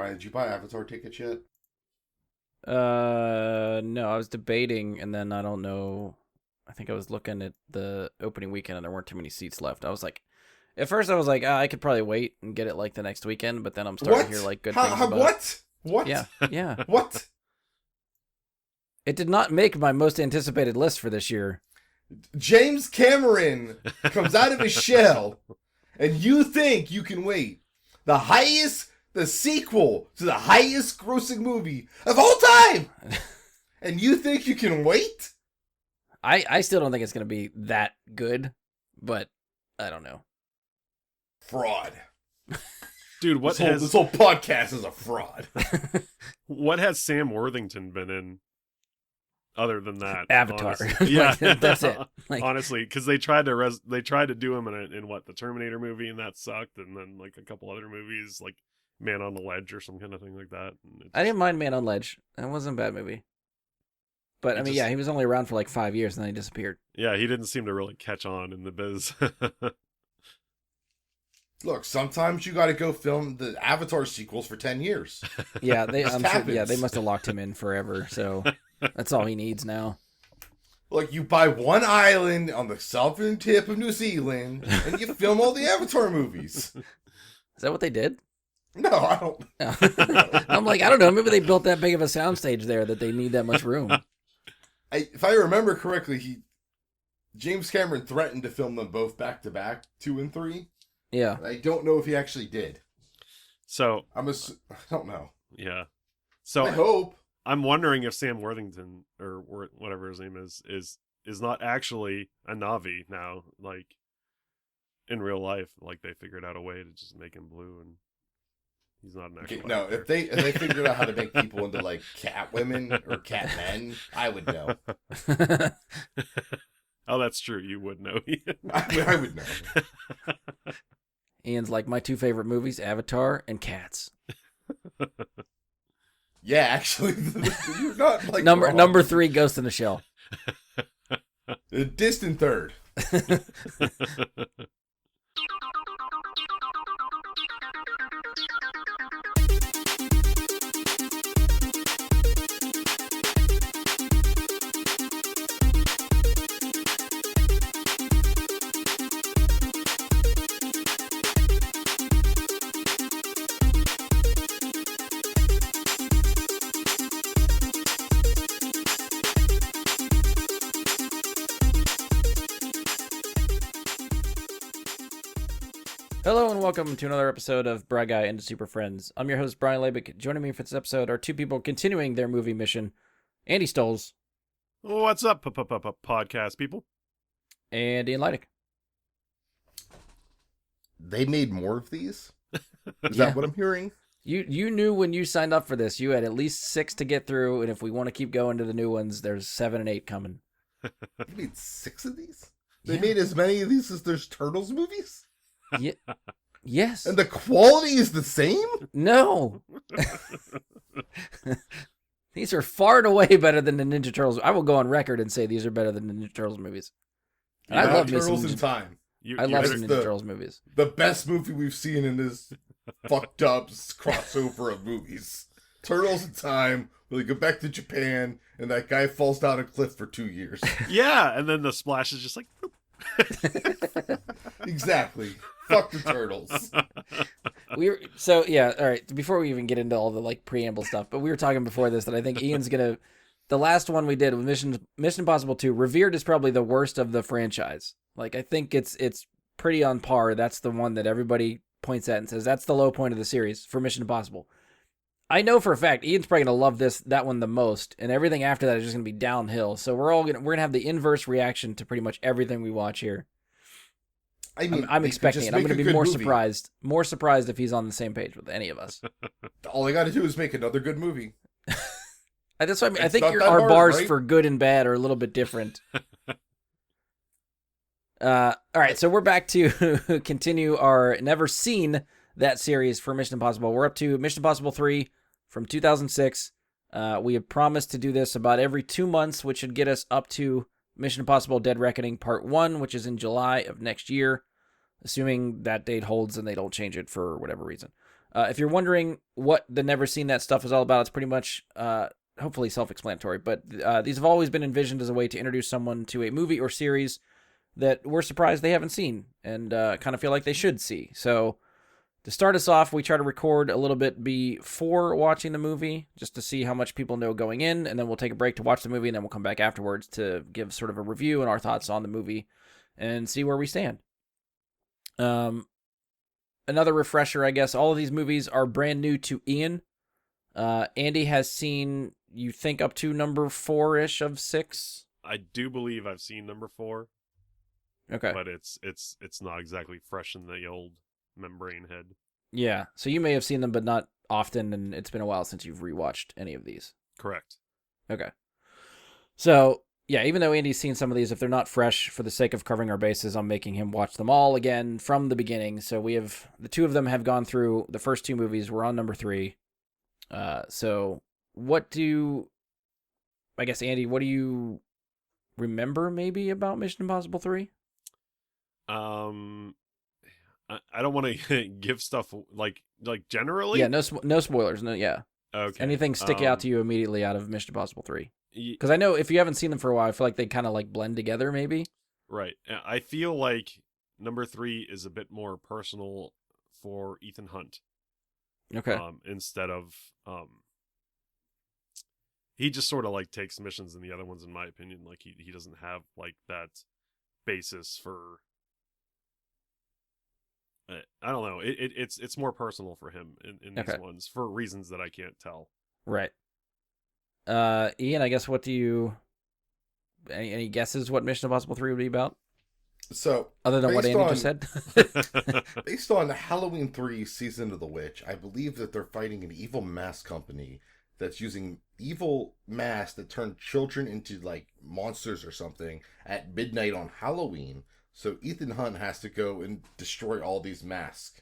Brian, did you buy Avatar tickets yet? No, I was debating, and then I don't know. I think I was looking at the opening weekend, and there weren't too many seats left. I was like, at first I was like, I could probably wait and get it like the next weekend, but then I'm starting to hear like good things about it. What? Yeah. What? It did not make my most anticipated list for this year. James Cameron comes out of his shell, and you think you can wait. The sequel to the highest grossing movie of all time! And you think you can wait? I still don't think it's going to be that good, but I don't know. Fraud. Dude, this whole podcast is a fraud. What has Sam Worthington been in other than that? Avatar. Yeah, that's it. Honestly, because they tried to do him in the Terminator movie, and that sucked, and then like a couple other movies like Man on the Ledge or some kind of thing like that. I didn't mind Man on Ledge. That wasn't a bad movie. But I mean, he was only around for like 5 years and then he disappeared. Yeah, he didn't seem to really catch on in the biz. Look, sometimes you got to go film the Avatar sequels for 10 years. Yeah, they must have locked him in forever. So that's all he needs now. Like, you buy one island on the southern tip of New Zealand and you film all the Avatar movies. Is that what they did? No, I don't. I'm like, I don't know. Maybe they built that big of a soundstage there that they need that much room. If I remember correctly, James Cameron threatened to film them both back to back, 2 and 3. Yeah. I don't know if he actually did. So I don't know. Yeah. So I hope. I'm wondering if Sam Worthington or whatever his name is not actually a Na'vi now, like in real life. Like they figured out a way to just make him blue, and he's not an actual. No, if they figured out how to make people into like cat women or cat men, I would know. Oh, that's true. You would know. I would know. Ian's like, my 2 favorite movies, Avatar and Cats. Yeah, actually, you're not like number 3, Ghost in the Shell. A distant third. Hello and welcome to another episode of Bra Guy into Super Friends. I'm your host, Brian Labick. Joining me for this episode are 2 people continuing their movie mission. Andy Stoles. What's up, podcast people? And Ian Leidick. They made more of these? Is that what I'm hearing? You knew when you signed up for this, you had at least 6 to get through, and if we want to keep going to the new ones, there's 7 and 8 coming. They made 6 of these? They made as many of these as there's Turtles movies? Yeah. Yes. And the quality is the same? No. These are far and away better than the Ninja Turtles. I will go on record and say these are better than the Ninja Turtles movies. And I love Turtles in Time. I love some Ninja Turtles movies. The best movie we've seen in this fucked up crossover of movies. Turtles in Time, where they go back to Japan, and that guy falls down a cliff for 2 years. Yeah, and then the splash is just like... Exactly. Fuck the Turtles. All right, before we even get into all the like preamble stuff, but we were talking before this that I think Ian's gonna, the last one we did with Mission Impossible 2, Revered is probably the worst of the franchise. Like, I think it's pretty on par. That's the one that everybody points at and says that's the low point of the series for Mission Impossible. I know for a fact Ian's probably gonna love that one the most, and everything after that is just gonna be downhill. So we're gonna have the inverse reaction to pretty much everything we watch here. I mean, I'm expecting it. I'm going to be more surprised if he's on the same page with any of us. All I got to do is make another good movie. That's what I mean. I think our bars right? for good and bad are a little bit different. All right, so we're back to continue our never seen that series for Mission Impossible. We're up to Mission Impossible 3 from 2006. We have promised to do this about every 2 months, which should get us up to Mission Impossible Dead Reckoning Part 1, which is in July of next year, assuming that date holds and they don't change it for whatever reason. If you're wondering what the Never Seen That stuff is all about, it's pretty much hopefully self-explanatory. But these have always been envisioned as a way to introduce someone to a movie or series that we're surprised they haven't seen and kind of feel like they should see. So to start us off, we try to record a little bit before watching the movie just to see how much people know going in, and then we'll take a break to watch the movie, and then we'll come back afterwards to give sort of a review and our thoughts on the movie and see where we stand. Another refresher, I guess, all of these movies are brand new to Ian. Andy has seen, you think, up to number 4-ish of 6? I do believe I've seen number 4. Okay. But it's not exactly fresh in the old membrane head. Yeah, so you may have seen them, but not often, and it's been a while since you've rewatched any of these. Correct. Okay. So, yeah, even though Andy's seen some of these, if they're not fresh, for the sake of covering our bases, I'm making him watch them all again from the beginning. So we have, the two of them have gone through the first 2 movies. We're on number 3. So I guess, Andy, what do you remember maybe about Mission Impossible 3? I don't want to give stuff like generally. Yeah, no spoilers. No, yeah. Okay. Anything stick out to you immediately out of Mission Impossible 3? Because I know if you haven't seen them for a while, I feel like they kind of like blend together, maybe. Right. I feel like number 3 is a bit more personal for Ethan Hunt. Okay. Instead of he just sort of like takes missions, and the other ones, in my opinion, like he doesn't have like that basis for. I don't know. It's more personal for him in these ones for reasons that I can't tell. Right. Ian, I guess what do you any guesses what Mission Impossible 3 would be about? So other than what Andy just said? Based on Halloween 3 Season of the Witch, I believe that they're fighting an evil mask company that's using evil masks that turn children into like monsters or something at midnight on Halloween. So Ethan Hunt has to go and destroy all these masks.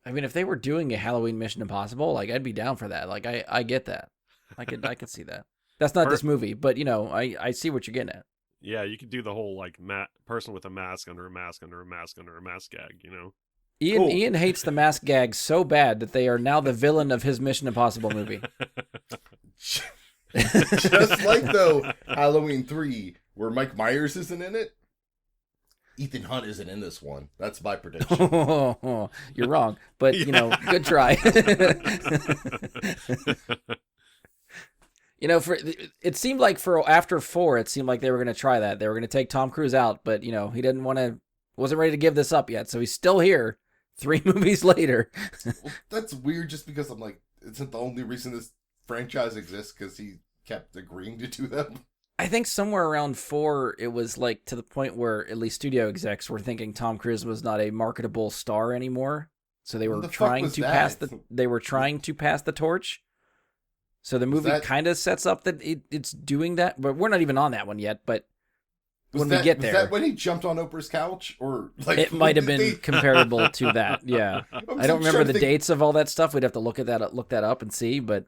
I mean, if they were doing a Halloween Mission Impossible, like I'd be down for that. Like I get that. I could see that. That's not this movie, but you know, I see what you're getting at. Yeah, you could do the whole like person with a mask under a mask under a mask under a mask gag, you know. Ian hates the mask gag so bad that they are now the villain of his Mission Impossible movie. Just like though Halloween 3, where Mike Myers isn't in it, Ethan Hunt isn't in this one. That's my prediction. You're wrong, but you know, good try. You know, it seemed like after 4, it seemed like they were going to try that. They were going to take Tom Cruise out, but you know, he wasn't ready to give this up yet, so he's still here 3 movies later. Well, that's weird just because I'm like, isn't the only reason this franchise exists because he kept agreeing to do them? I think somewhere around 4, it was like to the point where at least studio execs were thinking Tom Cruise was not a marketable star anymore. So they were trying to pass the torch. So the movie kind of sets up that it's doing that, but we're not even on that one yet. But when we get there, was that when he jumped on Oprah's couch, or like it might have been comparable to that? Yeah, I don't remember the dates of all that stuff. We'd have to look that up and see. But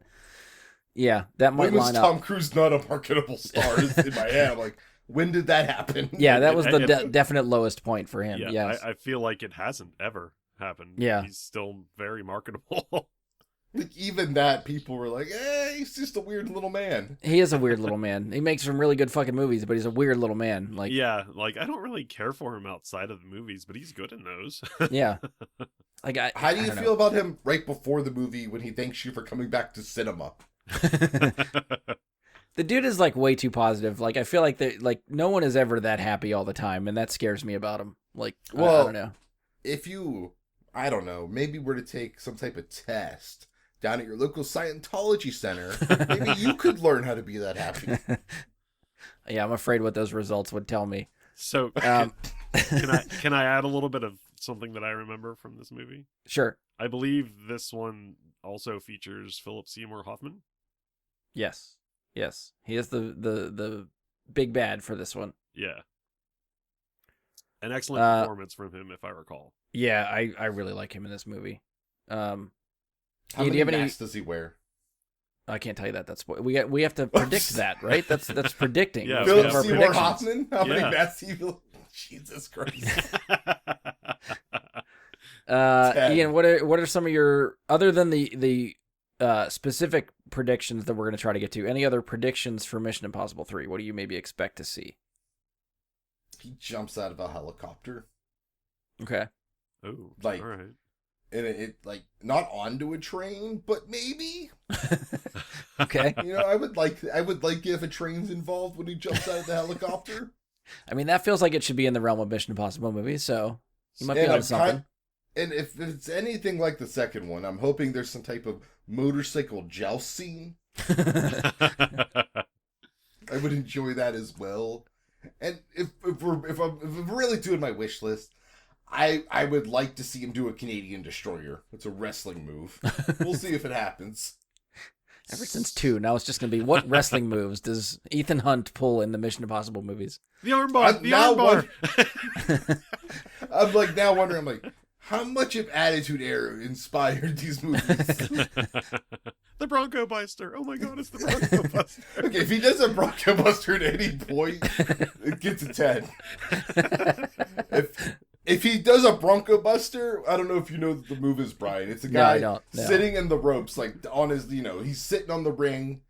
yeah, that might line up. Tom Cruise not a marketable star in my head? Like, when did that happen? Yeah, that was the definite lowest point for him. Yeah, yes. I feel like it hasn't ever happened. Yeah, he's still very marketable. Like, even that, people were like, he's just a weird little man. He is a weird little man. He makes some really good fucking movies, but he's a weird little man. Like, yeah, like I don't really care for him outside of the movies, but he's good in those. Yeah. Like, how do you feel about him right before the movie when he thanks you for coming back to cinema? The dude is like way too positive. Like, I feel like no one is ever that happy all the time, and that scares me about him. Like, well, I don't know. If you, I don't know, maybe were to take some type of test down at your local Scientology center, maybe you could learn how to be that happy. Yeah, I'm afraid what those results would tell me. So, can I add a little bit of something that I remember from this movie? Sure. I believe this one also features Philip Seymour Hoffman. Yes. He is the big bad for this one. Yeah. An excellent performance from him, if I recall. Yeah, I really like him in this movie. How many masks does he wear? I can't tell you that. That's we have to predict that, right? That's predicting. Yeah, Philip Seymour Hoffman. How many masks do you? Jesus Christ. Ian, what are some of your, other than the specific predictions that we're going to try to get to, any other predictions for Mission Impossible 3? What do you maybe expect to see? He jumps out of a helicopter. Oh, all right. And it like not onto a train, but maybe. Okay. I would like if a train's involved when he jumps out of the helicopter. I mean, that feels like it should be in the realm of Mission Impossible movies, so you might be onto something. And if it's anything like the second one, I'm hoping there's some type of motorcycle joust scene. I would enjoy that as well. And if I'm really doing my wish list, I would like to see him do a Canadian destroyer. It's a wrestling move. We'll see if it happens. Ever since 2, now it's just going to be, what wrestling moves does Ethan Hunt pull in the Mission Impossible movies? The armbar! The armbar! I'm like now wondering, I'm like, how much of Attitude Era inspired these movies? The Bronco Buster. Oh my god, it's the Bronco Buster. Okay, if he does a Bronco Buster at any point, it gets a 10. If he does a Bronco Buster, I don't know if you know the move is, Brian. It's a guy sitting in the ropes, like on his, he's sitting on the ring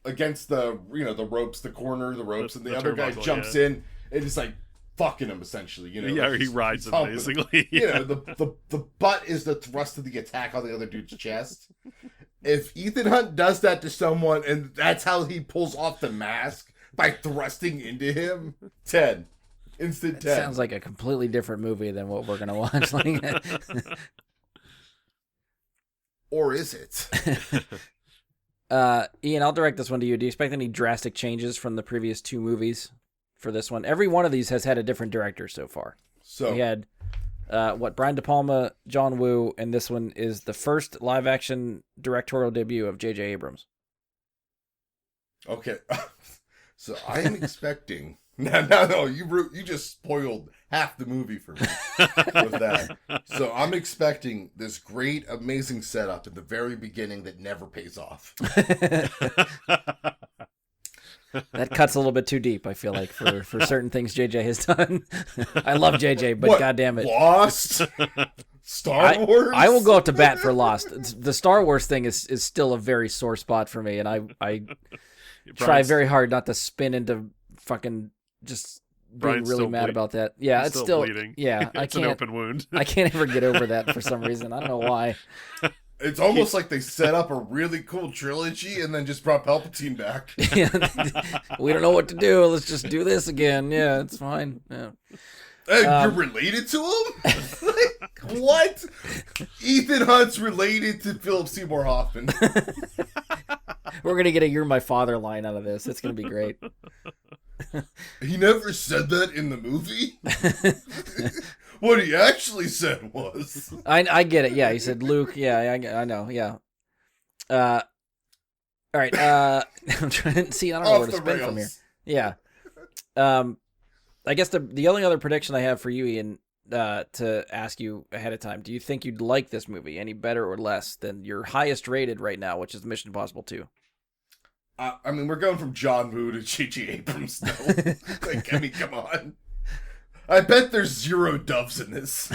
against the, the ropes, the corner of the ropes, and the other guy jumps in and is like fucking him essentially. Yeah, he rides him basically. The butt is the thrust of the attack on the other dude's chest. If Ethan Hunt does that to someone and that's how he pulls off the mask by thrusting into him, 10. Instant 10. Sounds like a completely different movie than what we're gonna watch. Or is it? Ian, I'll direct this one to you. Do you expect any drastic changes from the previous 2 movies for this one? Every one of these has had a different director so far. So we had Brian De Palma, John Woo, and this one is the first live-action directorial debut of J.J. Abrams. Okay, so I am expecting. No, you just spoiled half the movie for me with that. So I'm expecting this great, amazing setup at the very beginning that never pays off. That cuts a little bit too deep, I feel like, for certain things JJ has done. I love JJ, but goddamn it. Lost? Star Wars? I will go up to bat for Lost. The Star Wars thing is still a very sore spot for me, and I try very hard not to spin into fucking just being really mad about that. Yeah, it's still bleeding. Yeah, it's an open wound. I can't ever get over that for some reason. I don't know why. It's almost like they set up a really cool trilogy and then just brought Palpatine back. We don't know what to do. Let's just do this again. Yeah, it's fine. Yeah. Hey, you're related to him? What? Ethan Hunt's related to Philip Seymour Hoffman. We're going to get a "You're my father" line out of this. It's going to be great. He never said that in the movie. What he actually said was... I get it. Yeah, he said Luke. Yeah, I know. Yeah. All right. I'm trying to see. I don't know where to spin from here. Yeah. I guess the only other prediction I have for you, Ian, to ask you ahead of time, do you think you'd like this movie any better or less than your highest rated right now, which is Mission Impossible 2? I mean, we're going from John Woo to J.J. Abrams now. Like, I mean, come on. I bet there's 0 doves in this.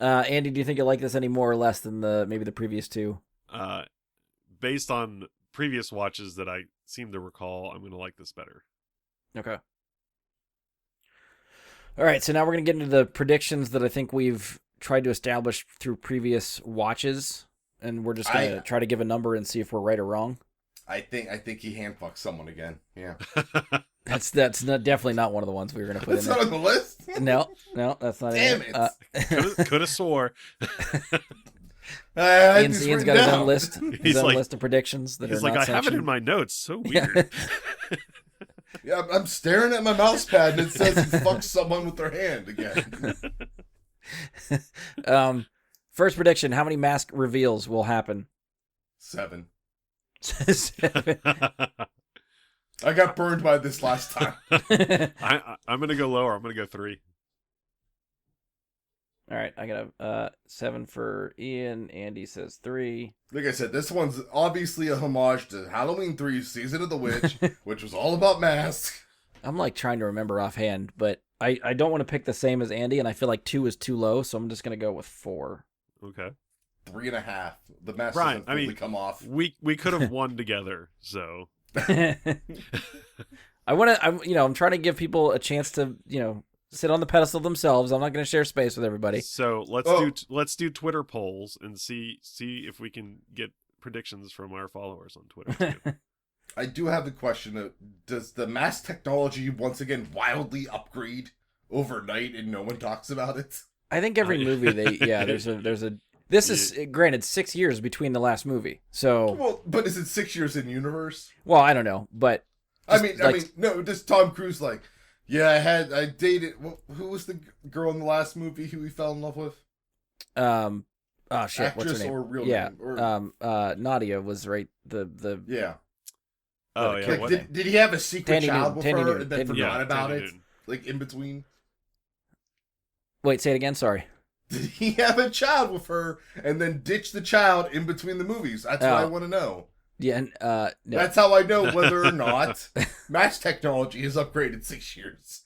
Andy, do you think you like this any more or less than maybe the previous 2? Based on previous watches that I seem to recall, I'm going to like this better. Okay. All right, so now we're going to get into the predictions that I think we've tried to establish through previous watches, and we're just going to try to give a number and see if we're right or wrong. I think he handfucked someone again. Yeah. That's definitely not one of the ones we were going to put in there. That's not on the list? No, that's not Damn it. Could have swore. Ian's got his own list. His own list of predictions that he's are like, not I sanctioned. have it in my notes. So weird. Yeah, I'm staring at my mouse pad and it says he fucked someone with their hand again. First prediction, how many mask reveals will happen? 7. 7. I got burned by this last time. I'm going to go lower. I'm going to go 3. All right, I got a 7 for Ian. Andy says 3. Like I said, this one's obviously a homage to Halloween 3 Season of the Witch, which was all about masks. I'm like trying to remember offhand, but I don't want to pick the same as Andy, and I feel like 2 is too low, so I'm just gonna go with 4. Okay. 3.5. The mask Brian, doesn't fully come off. We could have won together, so I'm trying to give people a chance to, sit on the pedestal themselves. I'm not going to share space with everybody. So let's do Twitter polls and see if we can get predictions from our followers on Twitter too. I do have a question. Does the mask technology once again wildly upgrade overnight and no one talks about it? I think every movie there's a this is granted 6 years between the last movie. So Well, but is it 6 years in universe? well, I don't know, but I mean, no, just Tom Cruise like, yeah, I dated, who was the girl in the last movie who he fell in love with? oh shit, Actress what's her name? or real Yeah, name? Or, Nadia was right. The yeah. Oh yeah. Like, What? did he have a secret Tandy child Newton, with Tandy her Newton, and then Tandy forgot Yeah, about Tandy it? Newton. Like, in between? wait, say it again. Sorry. Did he have a child with her and then ditch the child in between the movies? That's what I want to know. Yeah, and, no. That's how I know whether or not match technology has upgraded 6 years.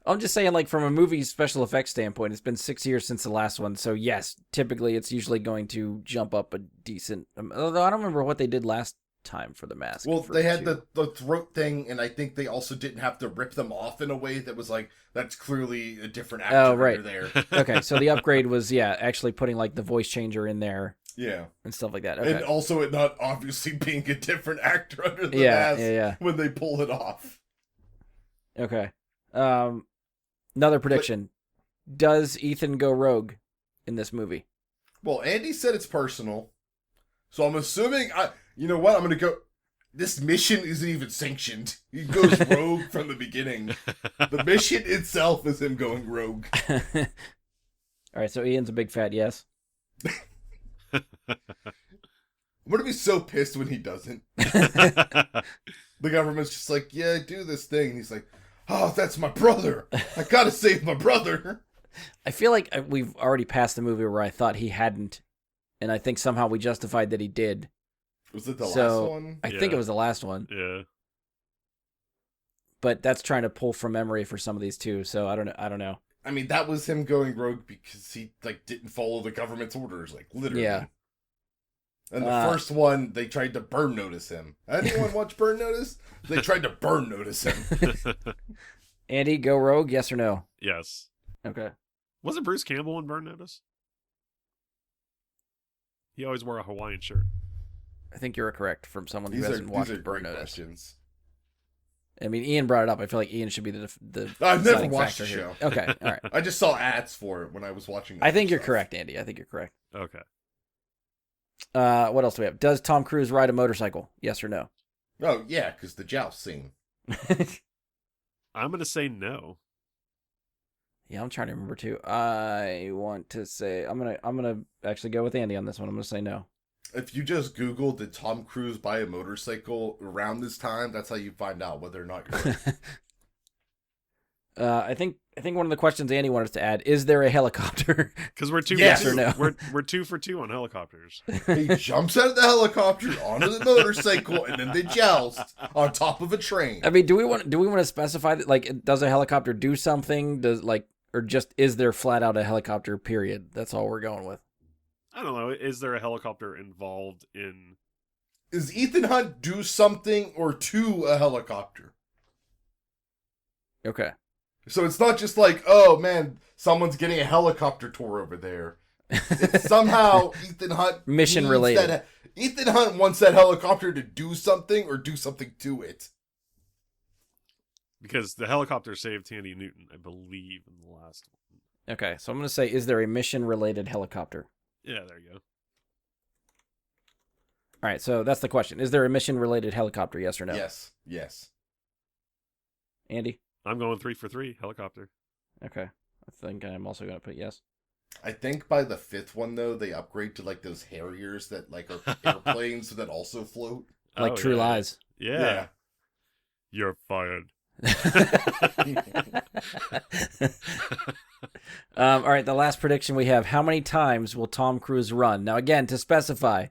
I'm just saying, like, from a movie special effects standpoint, it's been 6 years since the last one. So, yes, typically it's usually going to jump up a decent... although I don't remember what they did last time for the mask. Well, for they had 2. the throat thing, and I think they also didn't have to rip them off in a way that was like, that's clearly a different actor Oh, right. under there. Okay, so the upgrade was, actually putting, like, the voice changer in there Yeah. and stuff like that. Okay. And also it not obviously being a different actor under the Yeah, mask when they pull it off. Okay. Another prediction. Does Ethan go rogue in this movie? Well, Andy said it's personal, so I'm assuming... you know what? I'm going to go... This mission isn't even sanctioned. He goes rogue from the beginning. The mission itself is him going rogue. All right, so Ian's a big fat yes. I'm going to be so pissed when he doesn't. The government's just like, yeah, do this thing. And he's like, oh, that's my brother. I got to save my brother. I feel like we've already passed the movie where I thought he hadn't, and I think somehow we justified that he did. Was it the last one? I think it was the last one. Yeah. But that's trying to pull from memory for some of these too, so I don't know. I mean, that was him going rogue because he didn't follow the government's orders, literally. Yeah. And the first one, they tried to burn notice him. Anyone watch Burn Notice? They tried to burn notice him. Andy, go rogue, yes or no? Yes. Okay. Wasn't Bruce Campbell in Burn Notice? He always wore a Hawaiian shirt. I think you're correct from someone who These hasn't are watched great Burn Notice. questions. I mean, Ian brought it up. I feel like Ian should be the I've never deciding watched factor the here. show. Okay, all right. I just saw ads for it when I was watching. I think you're stuff. correct, Andy. I think you're correct. Okay. What else do we have? Does Tom Cruise ride a motorcycle? Yes or no? Oh yeah, because the joust scene. I'm gonna say no. Yeah, I'm trying to remember too. I want to say I'm gonna actually go with Andy on this one. I'm gonna say no. If you just Google did Tom Cruise buy a motorcycle around this time, that's how you find out whether or not you're right. I think one of the questions Andy wanted us to add is there a helicopter? Because we're two Yes for or no? We're 2 for 2 on helicopters. He jumps out of the helicopter onto the motorcycle, and then they joust on top of a train. I mean, do we want to specify that? Like, does a helicopter do something? Or just is there flat out a helicopter? Period. That's all we're going with. I don't know. Is there a helicopter involved in? Is Ethan Hunt do something or to a helicopter? Okay. So it's not just like, oh man, someone's getting a helicopter tour over there. It's somehow Ethan Hunt Mission needs related. Ethan Hunt wants that helicopter to do something or do something to it. Because the helicopter saved Tandy Newton, I believe, in the last one. Okay, so I'm going to say, is there a mission-related helicopter? Yeah, there you go. All right, so that's the question. Is there a mission-related helicopter, yes or no? Yes. Andy? I'm going 3 for 3 helicopter. Okay. I think I'm also going to put yes. I think by the 5th one, though, they upgrade to, those Harriers that, are airplanes that also float. Like True yeah. Lies. Yeah. You're fired. All right, the last prediction we have. How many times will Tom Cruise run? Now, again, to specify,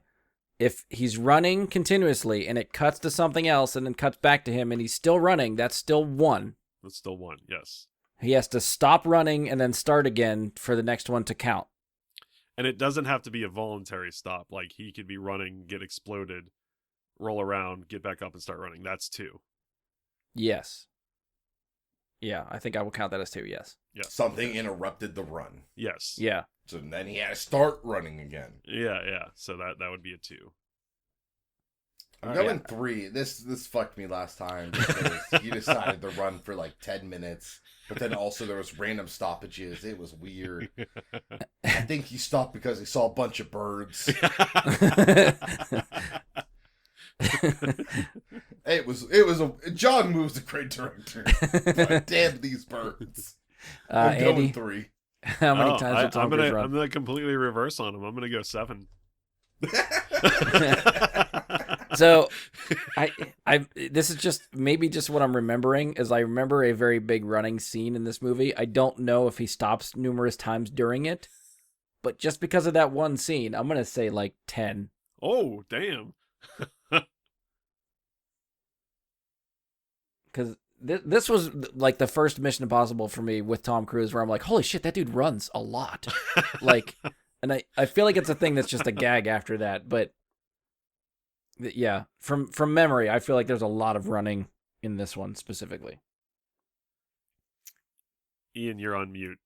if he's running continuously and it cuts to something else and then cuts back to him and he's still running, that's still 1. That's still 1, yes. he has to stop running and then start again for the next one to count. And it doesn't have to be a voluntary stop. Like, he could be running, get exploded, roll around, get back up and start running. That's 2. Yes. Yeah, I think I will count that as 2, yes. Yeah. Something interrupted the run. Yes. Yeah. So then he had to start running again. Yeah. So that would be a 2. I'm going 3. This fucked me last time because you decided to run for like 10 minutes, but then also there was random stoppages. It was weird. I think he stopped because he saw a bunch of birds. John Woo's a great director. But damn these birds. I'm Andy, going 3. how many times did Tom Cruise run? I'm gonna completely reverse on him. I'm gonna go 7. So, this is just maybe just what I'm remembering is I remember a very big running scene in this movie. I don't know if he stops numerous times during it, but just because of that one scene, I'm gonna say like 10. Oh, damn! Because this was like the first Mission Impossible for me with Tom Cruise, where I'm like, holy shit, that dude runs a lot. Like, and I feel like it's a thing that's just a gag after that, but. Yeah, from memory, I feel like there's a lot of running in this one specifically. Ian, you're on mute.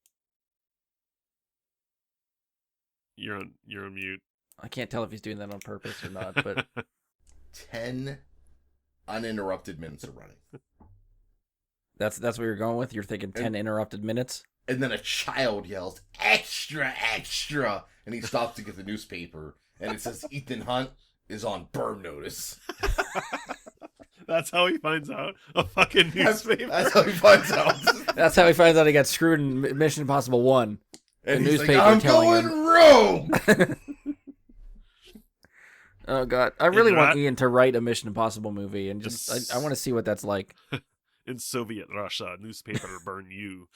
You're on mute. I can't tell if he's doing that on purpose or not, but 10 uninterrupted minutes of running. that's what you're going with? You're thinking 10 interrupted minutes? And then a child yells, "Extra, extra!" And he stops to get the newspaper, and it says Ethan Hunt is on burn notice. That's how he finds out a fucking newspaper. That's how he finds out. That's how he finds out he got screwed in Mission Impossible 1. And the he's newspaper like, I'm telling going him. rogue! Oh, God. I really In want that- Ian to write a Mission Impossible movie, and just I want to see what that's like. In Soviet Russia, newspaper burn you.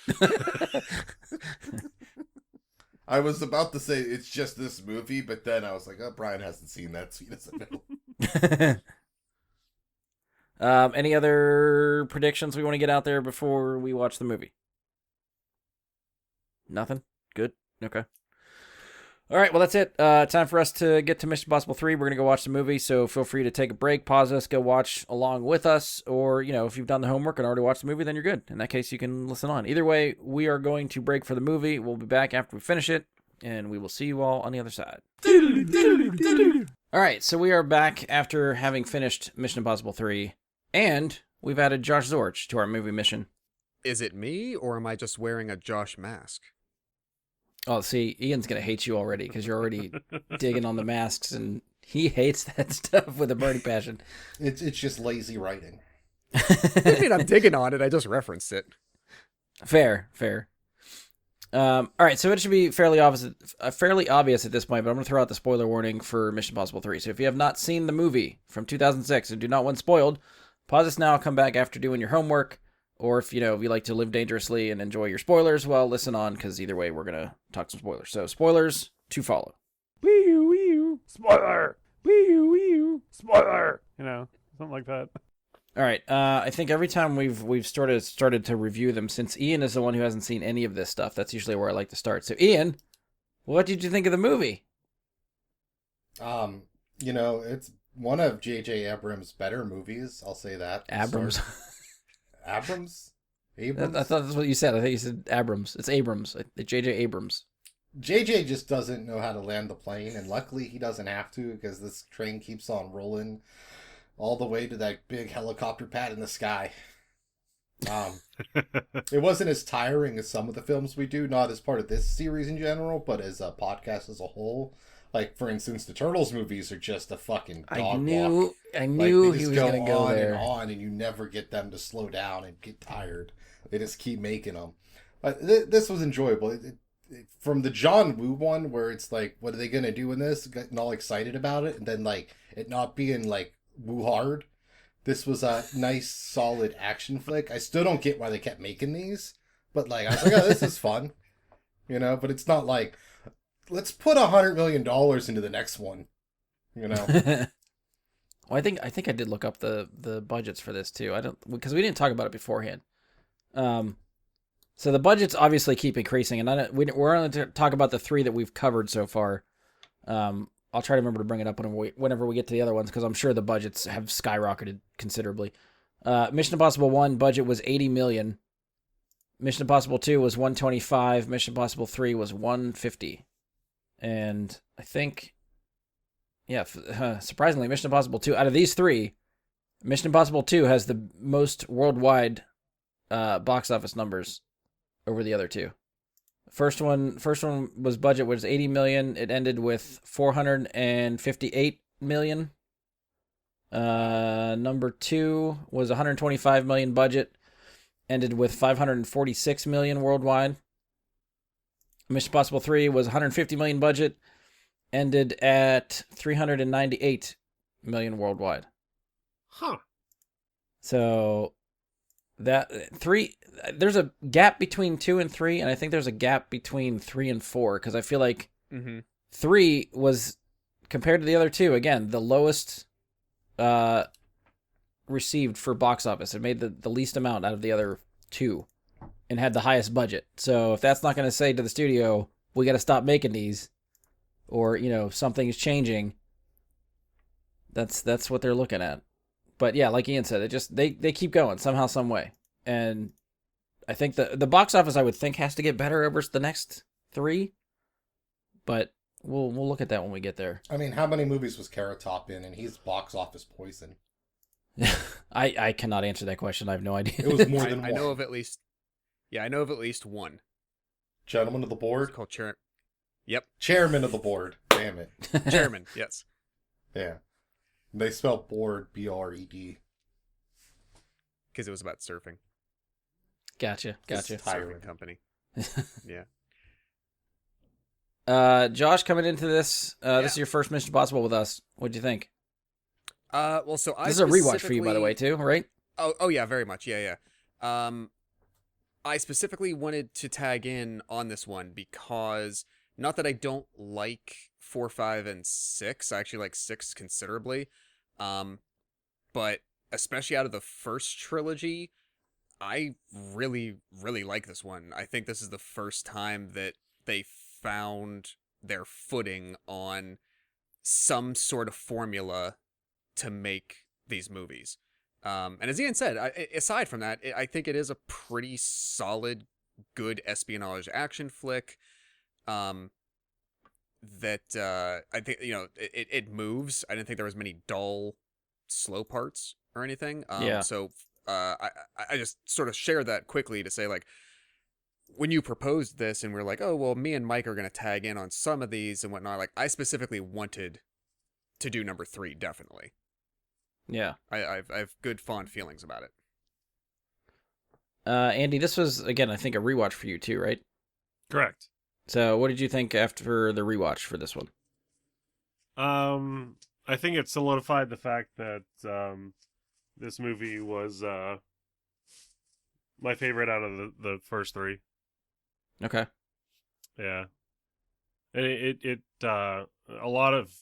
I was about to say it's just this movie, but then I was like, oh, Brian hasn't seen that, so he doesn't know. Any other predictions we want to get out there before we watch the movie? Nothing? Good? Okay. All right, well, that's it. Time for us to get to Mission Impossible 3. We're going to go watch the movie, so feel free to take a break, pause us, go watch along with us, or, if you've done the homework and already watched the movie, then you're good. In that case, you can listen on. Either way, we are going to break for the movie. We'll be back after we finish it, and we will see you all on the other side. All right, so we are back after having finished Mission Impossible 3, and we've added Josh Zorch to our movie mission. Is it me, or am I just wearing a Josh mask? Oh, see, Ian's going to hate you already because you're already digging on the masks, and he hates that stuff with a burning passion. It's just lazy writing. I mean, I'm digging on it. I just referenced it. Fair. All right, so it should be fairly obvious at this point, but I'm going to throw out the spoiler warning for Mission Impossible 3. So if you have not seen the movie from 2006 and do not want spoiled, pause this now, come back after doing your homework. Or if, you like to live dangerously and enjoy your spoilers, well, listen on, because either way, we're going to talk some spoilers. So, spoilers to follow. Wee-oo, spoiler! Wee-oo, spoiler! Something like that. All right, I think every time we've started to review them, since Ian is the one who hasn't seen any of this stuff, that's usually where I like to start. So, Ian, what did you think of the movie? It's one of J.J. Abrams' better movies, I'll say that. Abrams. Abrams? I thought that's what you said. I think you said Abrams. It's Abrams. J.J. Abrams. JJ just doesn't know how to land the plane, and luckily he doesn't have to because this train keeps on rolling all the way to that big helicopter pad in the sky. It wasn't as tiring as some of the films we do, not as part of this series in general, but as a podcast as a whole. Like, for instance, the Turtles movies are just a fucking dog walk. I knew Like, he was going to go there. And you never get them to slow down and get tired. They just keep making them. But this was enjoyable. From the John Woo one, where it's like, what are they going to do in this? Getting all excited about it, and then, like, it not being, like, woo hard. This was a nice, solid action flick. I still don't get why they kept making these. But, like, I was like, oh, this is fun. But it's not like, let's put $100 million into the next one. Well, I think I did look up the budgets for this too. Because we didn't talk about it beforehand. So the budgets obviously keep increasing, and we're only to talk about the 3 that we've covered so far. I'll try to remember to bring it up whenever we get to the other ones, because I'm sure the budgets have skyrocketed considerably. Mission Impossible 1 budget was $80 million. Mission Impossible 2 was $125. Mission Impossible 3 was $150. And I think, surprisingly, Mission Impossible 2, out of these 3, Mission Impossible 2 has the most worldwide box office numbers over the other 2. First one was budget was $80 million. It ended with $458 million. Number 2 was $125 million budget, ended with $546 million worldwide. Mission Impossible 3 was $150 million budget, ended at $398 million worldwide. Huh. So that 3, there's a gap between 2 and 3, and I think there's a gap between 3 and 4, because I feel like 3 was, compared to the other 2, again, the lowest received for box office. It made the least amount out of the other 2 and had the highest budget. So if that's not going to say to the studio, we got to stop making these, or, something is changing, that's what they're looking at. But yeah, like Ian said, they keep going somehow, some way. And I think the box office, I would think, has to get better over the next 3. But we'll look at that when we get there. I mean, how many movies was Carrot Top in? And he's box office poison. I cannot answer that question. I have no idea. It was more than I one. know of at least. Yeah, I know of at least one. Gentleman of the It's board. called Chair. Yep, Chairman of the board. Damn it. Chairman. Yes, Yeah. They spell board B-R-E-D. because it was about surfing. Gotcha. Surfing company. Yeah. Josh, coming into this, this is your first Mission Impossible with us. What'd you think? Well, so This is a rewatch for you, by the way, too, right? Oh yeah, very much. Yeah. I specifically wanted to tag in on this one because, not that I don't like 4, 5, and 6. I actually like 6 considerably. But especially out of the first trilogy, I really, really like this one. I think this is the first time that they found their footing on some sort of formula to make these movies. And as Ian said, aside from that, I think it is a pretty solid, good espionage action flick. That I think, it moves. I didn't think there was many dull, slow parts or anything. Yeah. So I just sort of shared that quickly to say, like, when you proposed this and we're like, oh, well, me and Mike are going to tag in on some of these and whatnot, like, I specifically wanted to do number 3, definitely. Yeah. I have good, fond feelings about it. Andy, this was, again, I think a rewatch for you, too, right? Correct. So what did you think after the rewatch for this one? I think it solidified the fact that this movie was my favorite out of the first 3. Okay. Yeah. And it a lot of,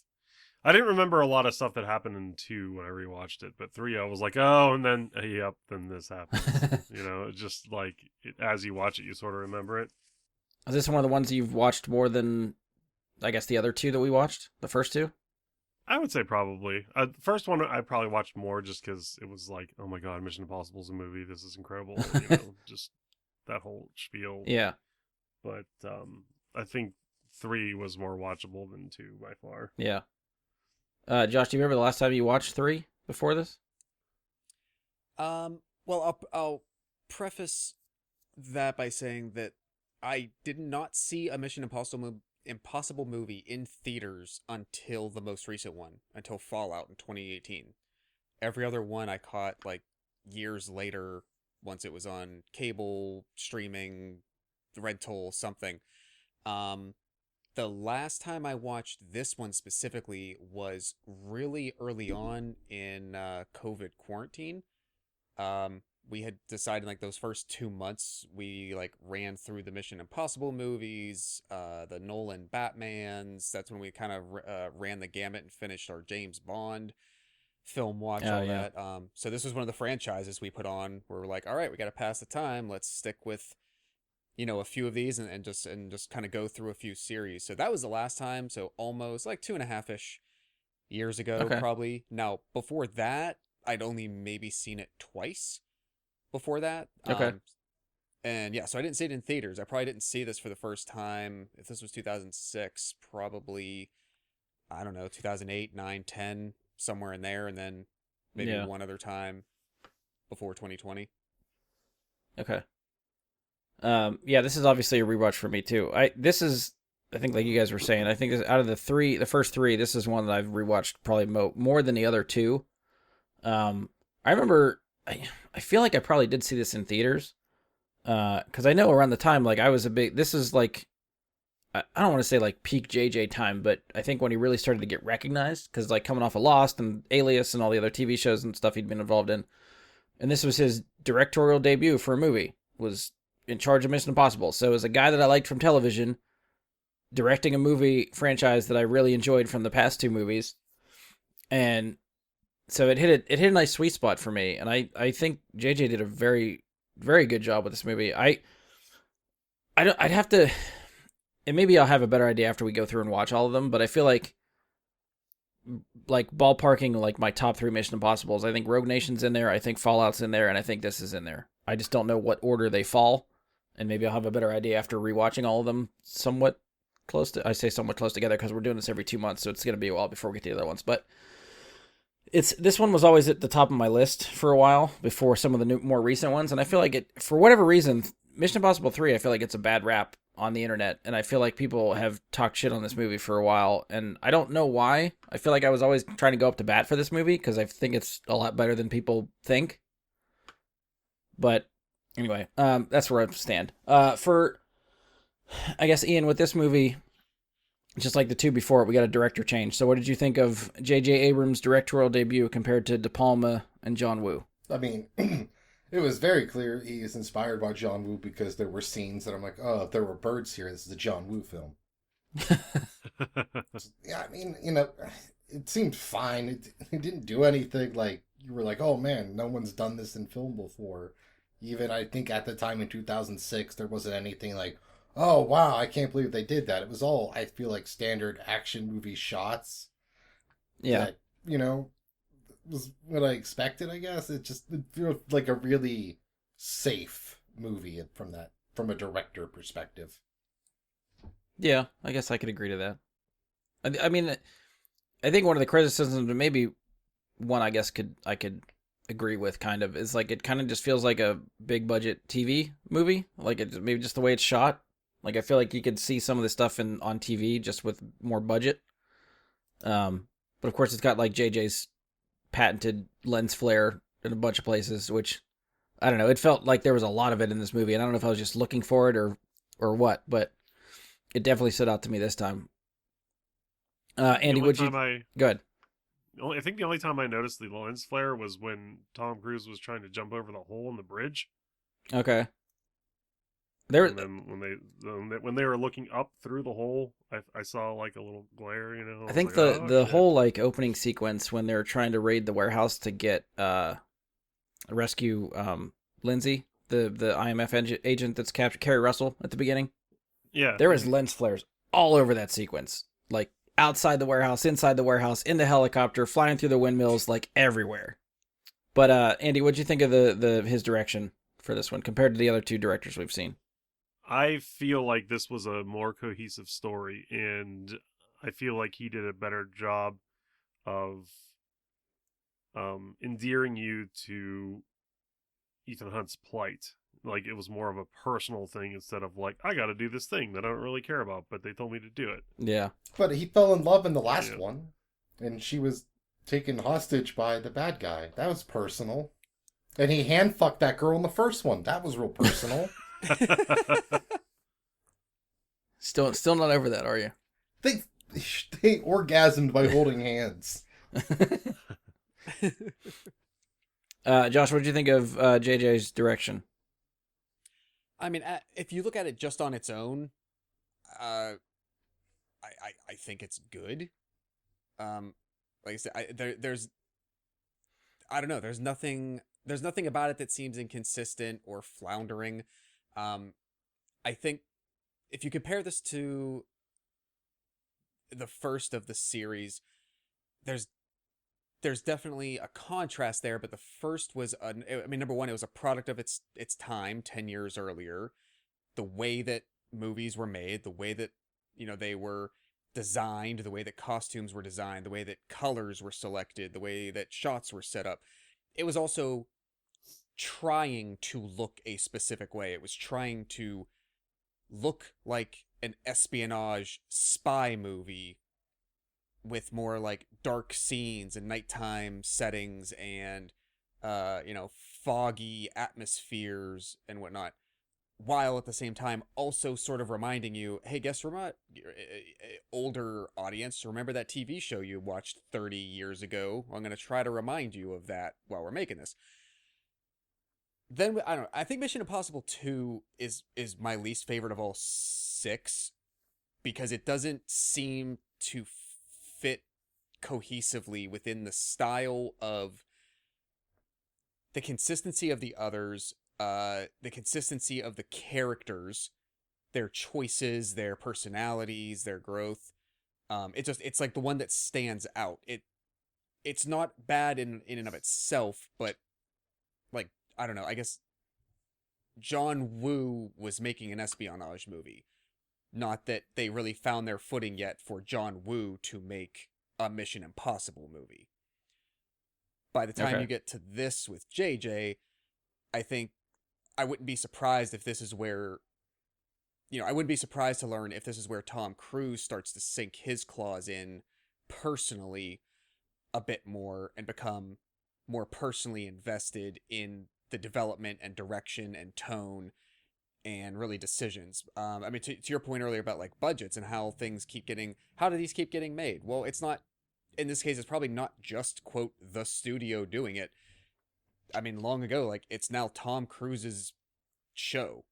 I didn't remember a lot of stuff that happened in 2 when I rewatched it, but 3 I was like, oh, and then then this happens. It's just like as you watch it, you sort of remember it. Is this one of the ones you've watched more than, I guess, the other 2 that we watched? The first 2? I would say probably. The first one I probably watched more just because it was like, oh my god, Mission Impossible is a movie. This is incredible. Just that whole spiel. Yeah. But I think 3 was more watchable than 2 by far. Yeah. Josh, do you remember the last time you watched 3 before this? Well, I'll preface that by saying that I did not see a Mission Impossible movie in theaters until the most recent one, until Fallout in 2018. Every other one I caught like years later, once it was on cable, streaming, rental, something. The last time I watched this one specifically was really early on in COVID quarantine. We had decided, like, those first 2 months, we like ran through the Mission Impossible movies, the Nolan Batmans. That's when we kind of ran the gamut and finished our James Bond film watch, all yeah. that. So this was one of the franchises we put on where we're like, all right, we got to pass the time. Let's stick with a few of these and just kind of go through a few series. So that was the last time. So almost like 2.5-ish years ago, Okay. probably. Now, before that, I'd only maybe seen it twice before that. Okay. And yeah, so I didn't see it in theaters. I probably didn't see this for the first time. If this was 2006, probably, I don't know, 2008, 9, 10, somewhere in there. And then maybe Yeah. one other time before 2020. Okay. Yeah, this is obviously a rewatch for me too. I think like you guys were saying, I think this, out of the first three, this is one that I've rewatched probably more than the other two. I remember, I feel like I probably did see this in theaters, because I know around the time, like I was this is like, I don't want to say like peak JJ time, but I think when he really started to get recognized, because like coming off of Lost and Alias and all the other TV shows and stuff he'd been involved in, and this was his directorial debut for a movie, was in charge of Mission Impossible. So as a guy that I liked from television, directing a movie franchise that I really enjoyed from the past two movies, and so it hit a nice sweet spot for me, and I think JJ did a very, very good job with this movie. I'd have to, and maybe I'll have a better idea after we go through and watch all of them, but I feel like ballparking like my top 3 Mission Impossibles, I think Rogue Nation's in there, I think Fallout's in there, and I think this is in there. I just don't know what order they fall, and maybe I'll have a better idea after rewatching all of them somewhat somewhat close together because we're doing this every 2 months, so it's going to be a while before we get to the other ones. But this one was always at the top of my list for a while before some of the more recent ones, and I feel like it, for whatever reason, Mission Impossible 3, I feel like it's a bad rap on the internet, and I feel like people have talked shit on this movie for a while, and I don't know why. I feel like I was always trying to go up to bat for this movie because I think it's a lot better than people think. But anyway, that's where I stand. I guess, Ian, with this movie, just like the two before it, we got a director change. So what did you think of J.J. Abrams' directorial debut compared to De Palma and John Woo? I mean, it was very clear he is inspired by John Woo because there were scenes that I'm like, oh, if there were birds here, this is a John Woo film. Yeah, I mean, it seemed fine. It didn't do anything like you were like, oh man, no one's done this in film before. Even I think at the time in 2006, there wasn't anything like, oh wow, I can't believe they did that. It was all, I feel like, standard action movie shots. Yeah. That, was what I expected, I guess. It feels like a really safe movie from a director perspective. Yeah, I guess I could agree to that. I mean, I think one of the criticisms, maybe one I guess I could agree with, kind of, is like it kind of just feels like a big budget TV movie. Like it, maybe just the way it's shot. Like I feel like you could see some of the stuff on TV just with more budget. But of course it's got like JJ's patented lens flare in a bunch of places, which I don't know. It felt like there was a lot of it in this movie, and I don't know if I was just looking for it or what, but it definitely stood out to me this time. Andy, would you go ahead? I think the only time I noticed the lens flare was when Tom Cruise was trying to jump over the hole in the bridge. Okay. There, and then when they were looking up through the hole, I saw like a little glare. I think the whole like opening sequence when they're trying to raid the warehouse to get rescue Lindsay, the IMF agent that's captured Kerry Russell at the beginning. Yeah, there was lens flares all over that sequence, like outside the warehouse, inside the warehouse, in the helicopter, flying through the windmills, like everywhere. But Andy, what'd you think of his direction for this one compared to the other two directors we've seen? I feel like this was a more cohesive story, and I feel like he did a better job of endearing you to Ethan Hunt's plight. Like, it was more of a personal thing instead of like, I gotta do this thing that I don't really care about, but they told me to do it. Yeah. But he fell in love in the last one, and she was taken hostage by the bad guy. That was personal. And he hand-fucked that girl in the first one. That was real personal. Still not over that, are you? They orgasmed by holding hands. Josh, what did you think of JJ's direction? I mean, if you look at it just on its own, I think it's good. Like I said, there's I don't know. There's nothing about it that seems inconsistent or floundering. I think if you compare this to the first of the series, there's definitely a contrast there, but the first was I mean, number one, it was a product of its time 10 years earlier. The way that movies were made, the way that, they were designed, the way that costumes were designed, the way that colors were selected, the way that shots were set up. It was also trying to look a specific way. It was trying to look like an espionage spy movie with more like dark scenes and nighttime settings and foggy atmospheres and whatnot, while at the same time also sort of reminding you, hey, guess what, older audience, remember that TV show you watched 30 years ago? I'm going to try to remind you of that while we're making this. Then I don't know, I think Mission Impossible 2 is my least favorite of all 6, because it doesn't seem to fit cohesively within the style of the consistency of the others, the consistency of the characters, their choices, their personalities, their growth. It's like the one that stands out. It's not bad in and of itself, but like, I don't know, I guess John Woo was making an espionage movie. Not that they really found their footing yet for John Woo to make a Mission Impossible movie. By the time you get to this with JJ, I think I wouldn't be surprised if this is where, I wouldn't be surprised to learn if this is where Tom Cruise starts to sink his claws in personally a bit more and become more personally invested in the development and direction and tone and really decisions. I mean, to your point earlier about like budgets and how things how do these keep getting made? Well, it's not, in this case, it's probably not just, quote, the studio doing it. I mean, long ago, like, it's now Tom Cruise's show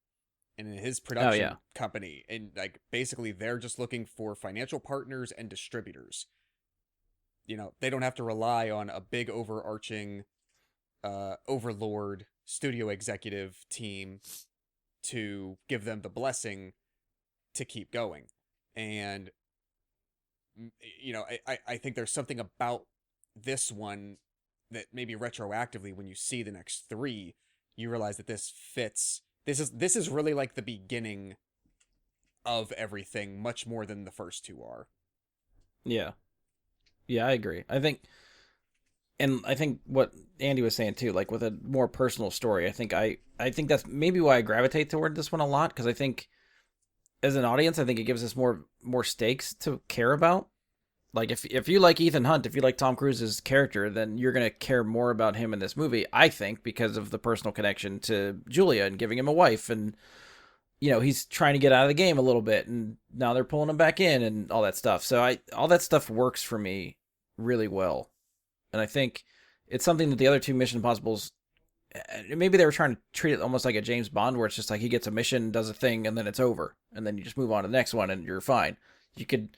and his production company. And like, basically they're just looking for financial partners and distributors. They don't have to rely on a big overarching overlord studio executive team to give them the blessing to keep going. And I think there's something about this one that maybe retroactively, when you see the next 3, you realize that this fits. This is really like the beginning of everything, much more than the first 2 are. Yeah, I agree. I think what Andy was saying too, like with a more personal story, I think that's maybe why I gravitate toward this one a lot, because I think as an audience, I think it gives us more stakes to care about. Like if you like Ethan Hunt, if you like Tom Cruise's character, then you're gonna care more about him in this movie, I think, because of the personal connection to Julia and giving him a wife, and he's trying to get out of the game a little bit, and now they're pulling him back in and all that stuff. So all that stuff works for me really well. And I think it's something that the other 2 Mission Impossibles, maybe they were trying to treat it almost like a James Bond, where it's just like he gets a mission, does a thing, and then it's over. And then you just move on to the next one and you're fine. You could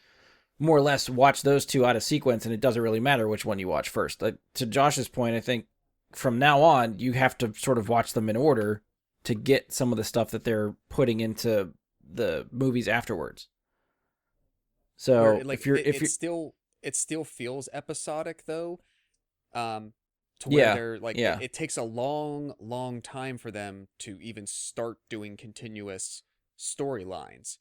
more or less watch those 2 out of sequence and it doesn't really matter which one you watch first. To Josh's point, I think from now on, you have to sort of watch them in order to get some of the stuff that they're putting into the movies afterwards. So it still feels episodic though. To where they're like, it takes a long time for them to even start doing continuous storylines,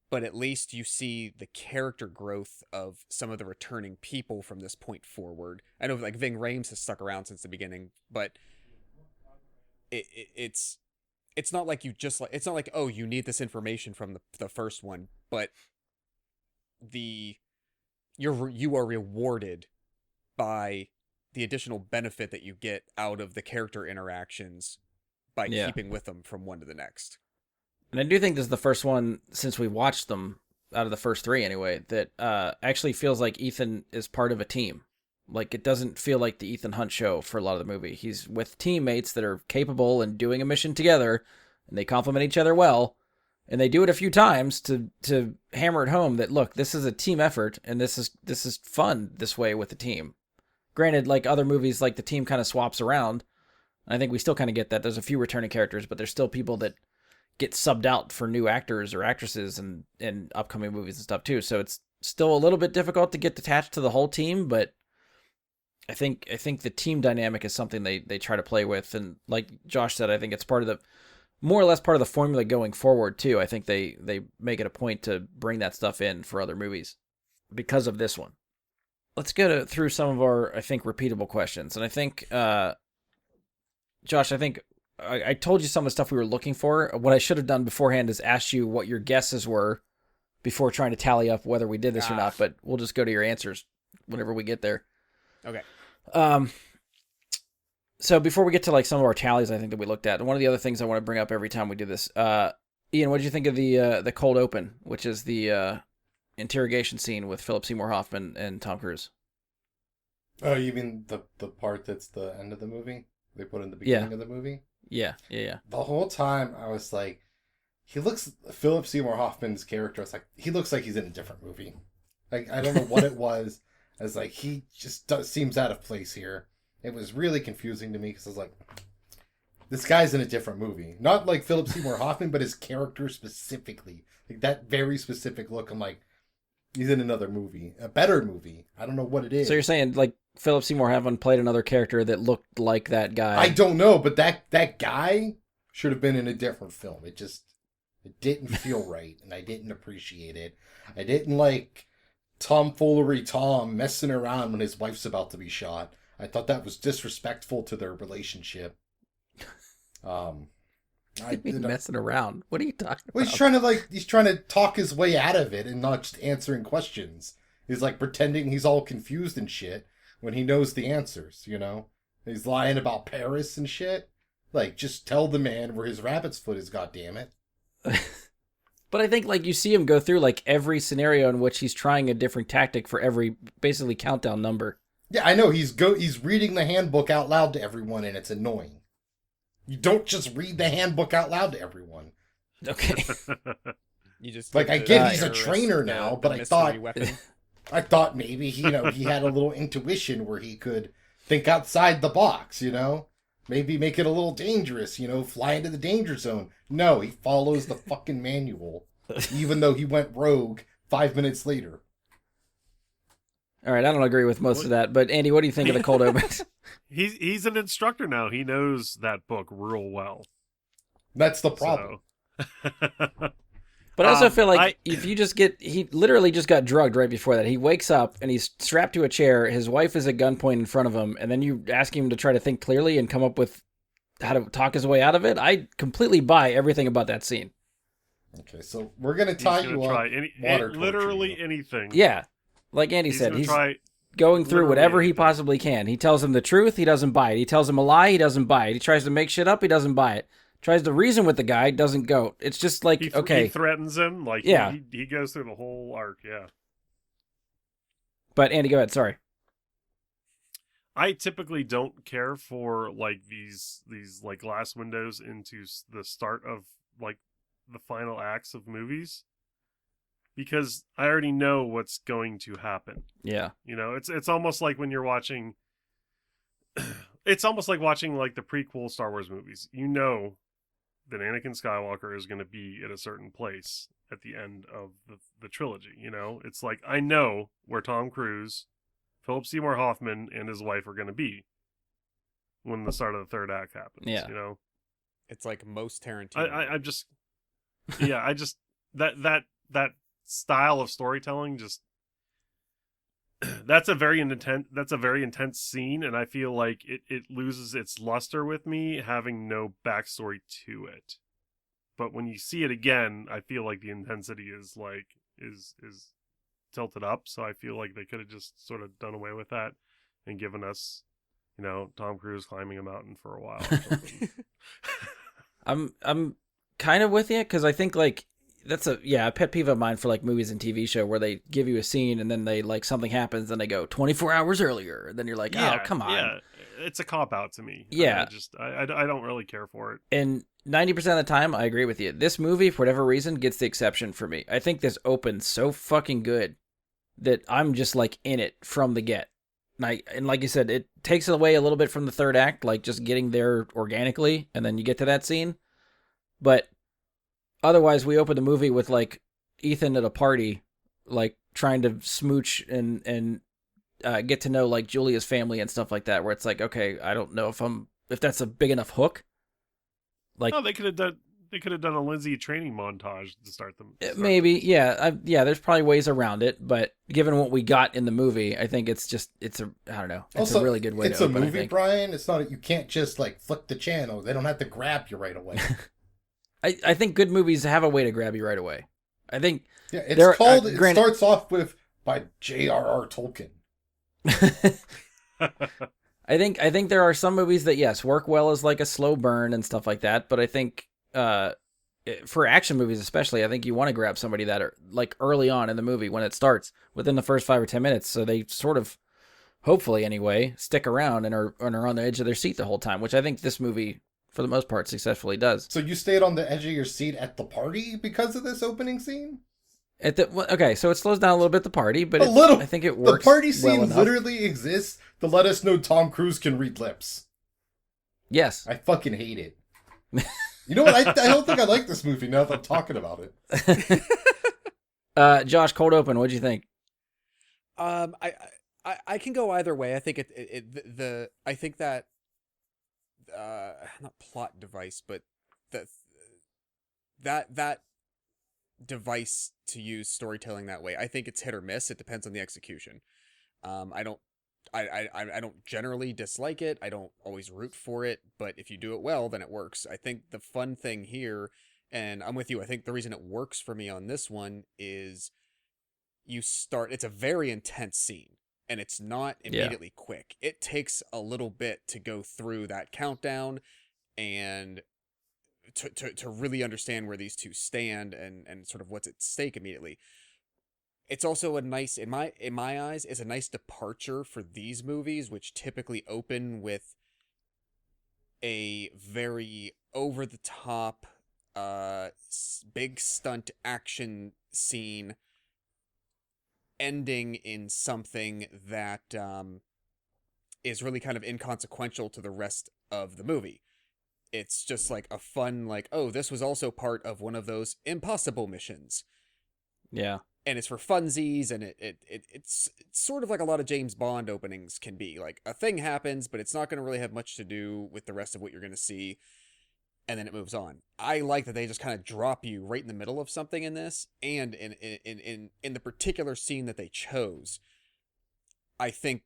but at least you see the character growth of some of the returning people from this point forward. I know like Ving Rhames has stuck around since the beginning, but it's not like it's not like, oh, you need this information from the first one, but you are rewarded by the additional benefit that you get out of the character interactions by keeping with them from one to the next. And I do think this is the first one, since we watched them, out of the first 3 anyway, that actually feels like Ethan is part of a team. Like, it doesn't feel like the Ethan Hunt show for a lot of the movie. He's with teammates that are capable and doing a mission together, and they complement each other well. And they do it a few times to hammer it home that, look, this is a team effort, and this is fun this way with the team. Granted, like other movies, like the team kind of swaps around. I think we still kind of get that. There's a few returning characters, but there's still people that get subbed out for new actors or actresses and upcoming movies and stuff too. So it's still a little bit difficult to get attached to the whole team, but I think the team dynamic is something they try to play with, and like Josh said, I think it's more or less part of the formula going forward too. I think they make it a point to bring that stuff in for other movies because of this one. Let's go through some of our, I think, repeatable questions, and I think Josh, I think I told you some of the stuff we were looking for. What I should have done beforehand is ask you what your guesses were before trying to tally up whether we did this or not, but we'll just go to your answers whenever we get there. Okay. So before we get to like some of our tallies, I think that we looked at, and one of the other things I want to bring up every time we do this, Ian, what did you think of the cold open, which is the interrogation scene with Philip Seymour Hoffman and Tom Cruise? Oh, you mean the part that's the end of the movie? They put in the beginning of the movie? Yeah. The whole time I was like, Philip Seymour Hoffman's character, I was like, he looks like he's in a different movie. Like, I don't know what it was. I was like, he just seems out of place here. It was really confusing to me because I was like, this guy's in a different movie. Not like Philip Seymour Hoffman, but his character specifically. Like that very specific look. I'm like, he's in another movie. A better movie. I don't know what it is. So you're saying like Philip Seymour Hoffman played another character that looked like that guy? I don't know, but that guy should have been in a different film. It didn't feel right, and I didn't appreciate it. I didn't like tomfoolery Tom messing around when his wife's about to be shot. I thought that was disrespectful to their relationship. Messing around. What are you talking about? Well, he's trying to talk his way out of it and not just answering questions. He's like pretending he's all confused and shit when he knows the answers, you know? He's lying about Paris and shit. Like, just tell the man where his rabbit's foot is, goddammit. But I think like you see him go through like every scenario in which he's trying a different tactic for every basically countdown number. Yeah, I know. He's reading the handbook out loud to everyone, and it's annoying. You don't just read the handbook out loud to everyone. Okay. You just like, I get he's a trainer now, but I thought maybe he had a little intuition where he could think outside the box, you know? Maybe make it a little dangerous, you know, fly into the danger zone. No, he follows the fucking manual, even though he went rogue 5 minutes later. All right, I don't agree with most of that, but Andy, what do you think of the cold open? He's an instructor now. He knows that book real well. That's the problem. So. But I also feel like if you just he literally just got drugged right before that. He wakes up and he's strapped to a chair. His wife is at gunpoint in front of him, and then you ask him to try to think clearly and come up with how to talk his way out of it. I completely buy everything about that scene. Okay, so we're gonna tie you up. Literally anything. Yeah, like Andy said, he's going through whatever he possibly can. He tells him the truth, he doesn't buy it. He tells him a lie, he doesn't buy it. He tries to make shit up, he doesn't buy it. Tries to reason with the guy, doesn't go. It's just like, okay. He threatens him. Like, yeah. He goes through the whole arc, yeah. But Andy, go ahead, sorry. I typically don't care for, like, these like, glass windows into the start of, like, the final acts of movies. Because I already know what's going to happen. Yeah. You know, it's almost like when you're watching... It's almost like watching, like, the prequel Star Wars movies. You know that Anakin Skywalker is going to be at a certain place at the end of the trilogy, you know? It's like, I know where Tom Cruise, Philip Seymour Hoffman, and his wife are going to be when the start of the third act happens, you know? It's like most Tarantino. I just... Yeah, I just... That style of storytelling just... That's a very intense scene, and I feel like it loses its luster with me having no backstory to it. But when you see it again, I feel like the intensity is tilted up. So I feel like they could have just sort of done away with that and given us, you know, Tom Cruise climbing a mountain for a while. Or something. I'm kind of with you because I think like. That's a pet peeve of mine for like movies and TV show where they give you a scene and then they like something happens and they go 24 hours earlier. And then you're like, oh, come on. Yeah, it's a cop out to me. Yeah. I don't really care for it. And 90% of the time, I agree with you. This movie, for whatever reason, gets the exception for me. I think this opens so fucking good that I'm just like in it from the get. And like you said, it takes it away a little bit from the third act, like just getting there organically. And then you get to that scene. But otherwise we open the movie with like Ethan at a party, like trying to smooch and get to know like Julia's family and stuff like that, where it's like, okay, I don't know if that's a big enough hook. Like, No, they could have done a Lindsay training montage to start them. maybe, yeah, there's probably ways around it, but given what we got in the movie, I think it's a I don't know, it's Also, a really good way. It's to a open, movie, Brian. It's not. You can't just like flick the channel. They don't have to grab you right away. I think good movies have a way to grab you right away. I think Yeah, it's There- called. It granted- starts off with by J.R.R. Tolkien. I think there are some movies that yes work well as like a slow burn and stuff like that, but I think for action movies especially, I think you want to grab somebody that are like early on in the movie when it starts, within the first 5 or 10 minutes, so they sort of, hopefully anyway, stick around and are on the edge of their seat the whole time, which I think this movie for the most part successfully does. So you stayed on the edge of your seat at the party because of this opening scene? Okay, so it slows down a little bit the party, but A little. I think it The works. party well scene enough. literally exists to let us know Tom Cruise can read lips. Yes. I fucking hate it. You know what? I don't think I like this movie now that I'm talking about it. Josh, cold open. What'd you think? I can go either way. I think I think that not plot device, but that device to use storytelling that way, I think it's hit or miss. It depends on the execution. I don't generally dislike it. I don't always root for it, but if you do it well, then it works. I think the fun thing here, and I'm with you, I think the reason it works for me on this one is it's a very intense scene, and it's not immediately quick. It takes a little bit to go through that countdown and to really understand where these two stand and sort of what's at stake immediately. It's also a nice, in my eyes, is a nice departure for these movies, which typically open with a very over the top, big stunt action scene ending in something that is really kind of inconsequential to the rest of the movie. It's just like a fun, like, oh, this was also part of one of those impossible missions. Yeah. And it's for funsies, and it's sort of like a lot of James Bond openings can be. Like, a thing happens, but it's not going to really have much to do with the rest of what you're going to see, and then it moves on. I like that they just kind of drop you right in the middle of something in this, and in the particular scene that they chose. I think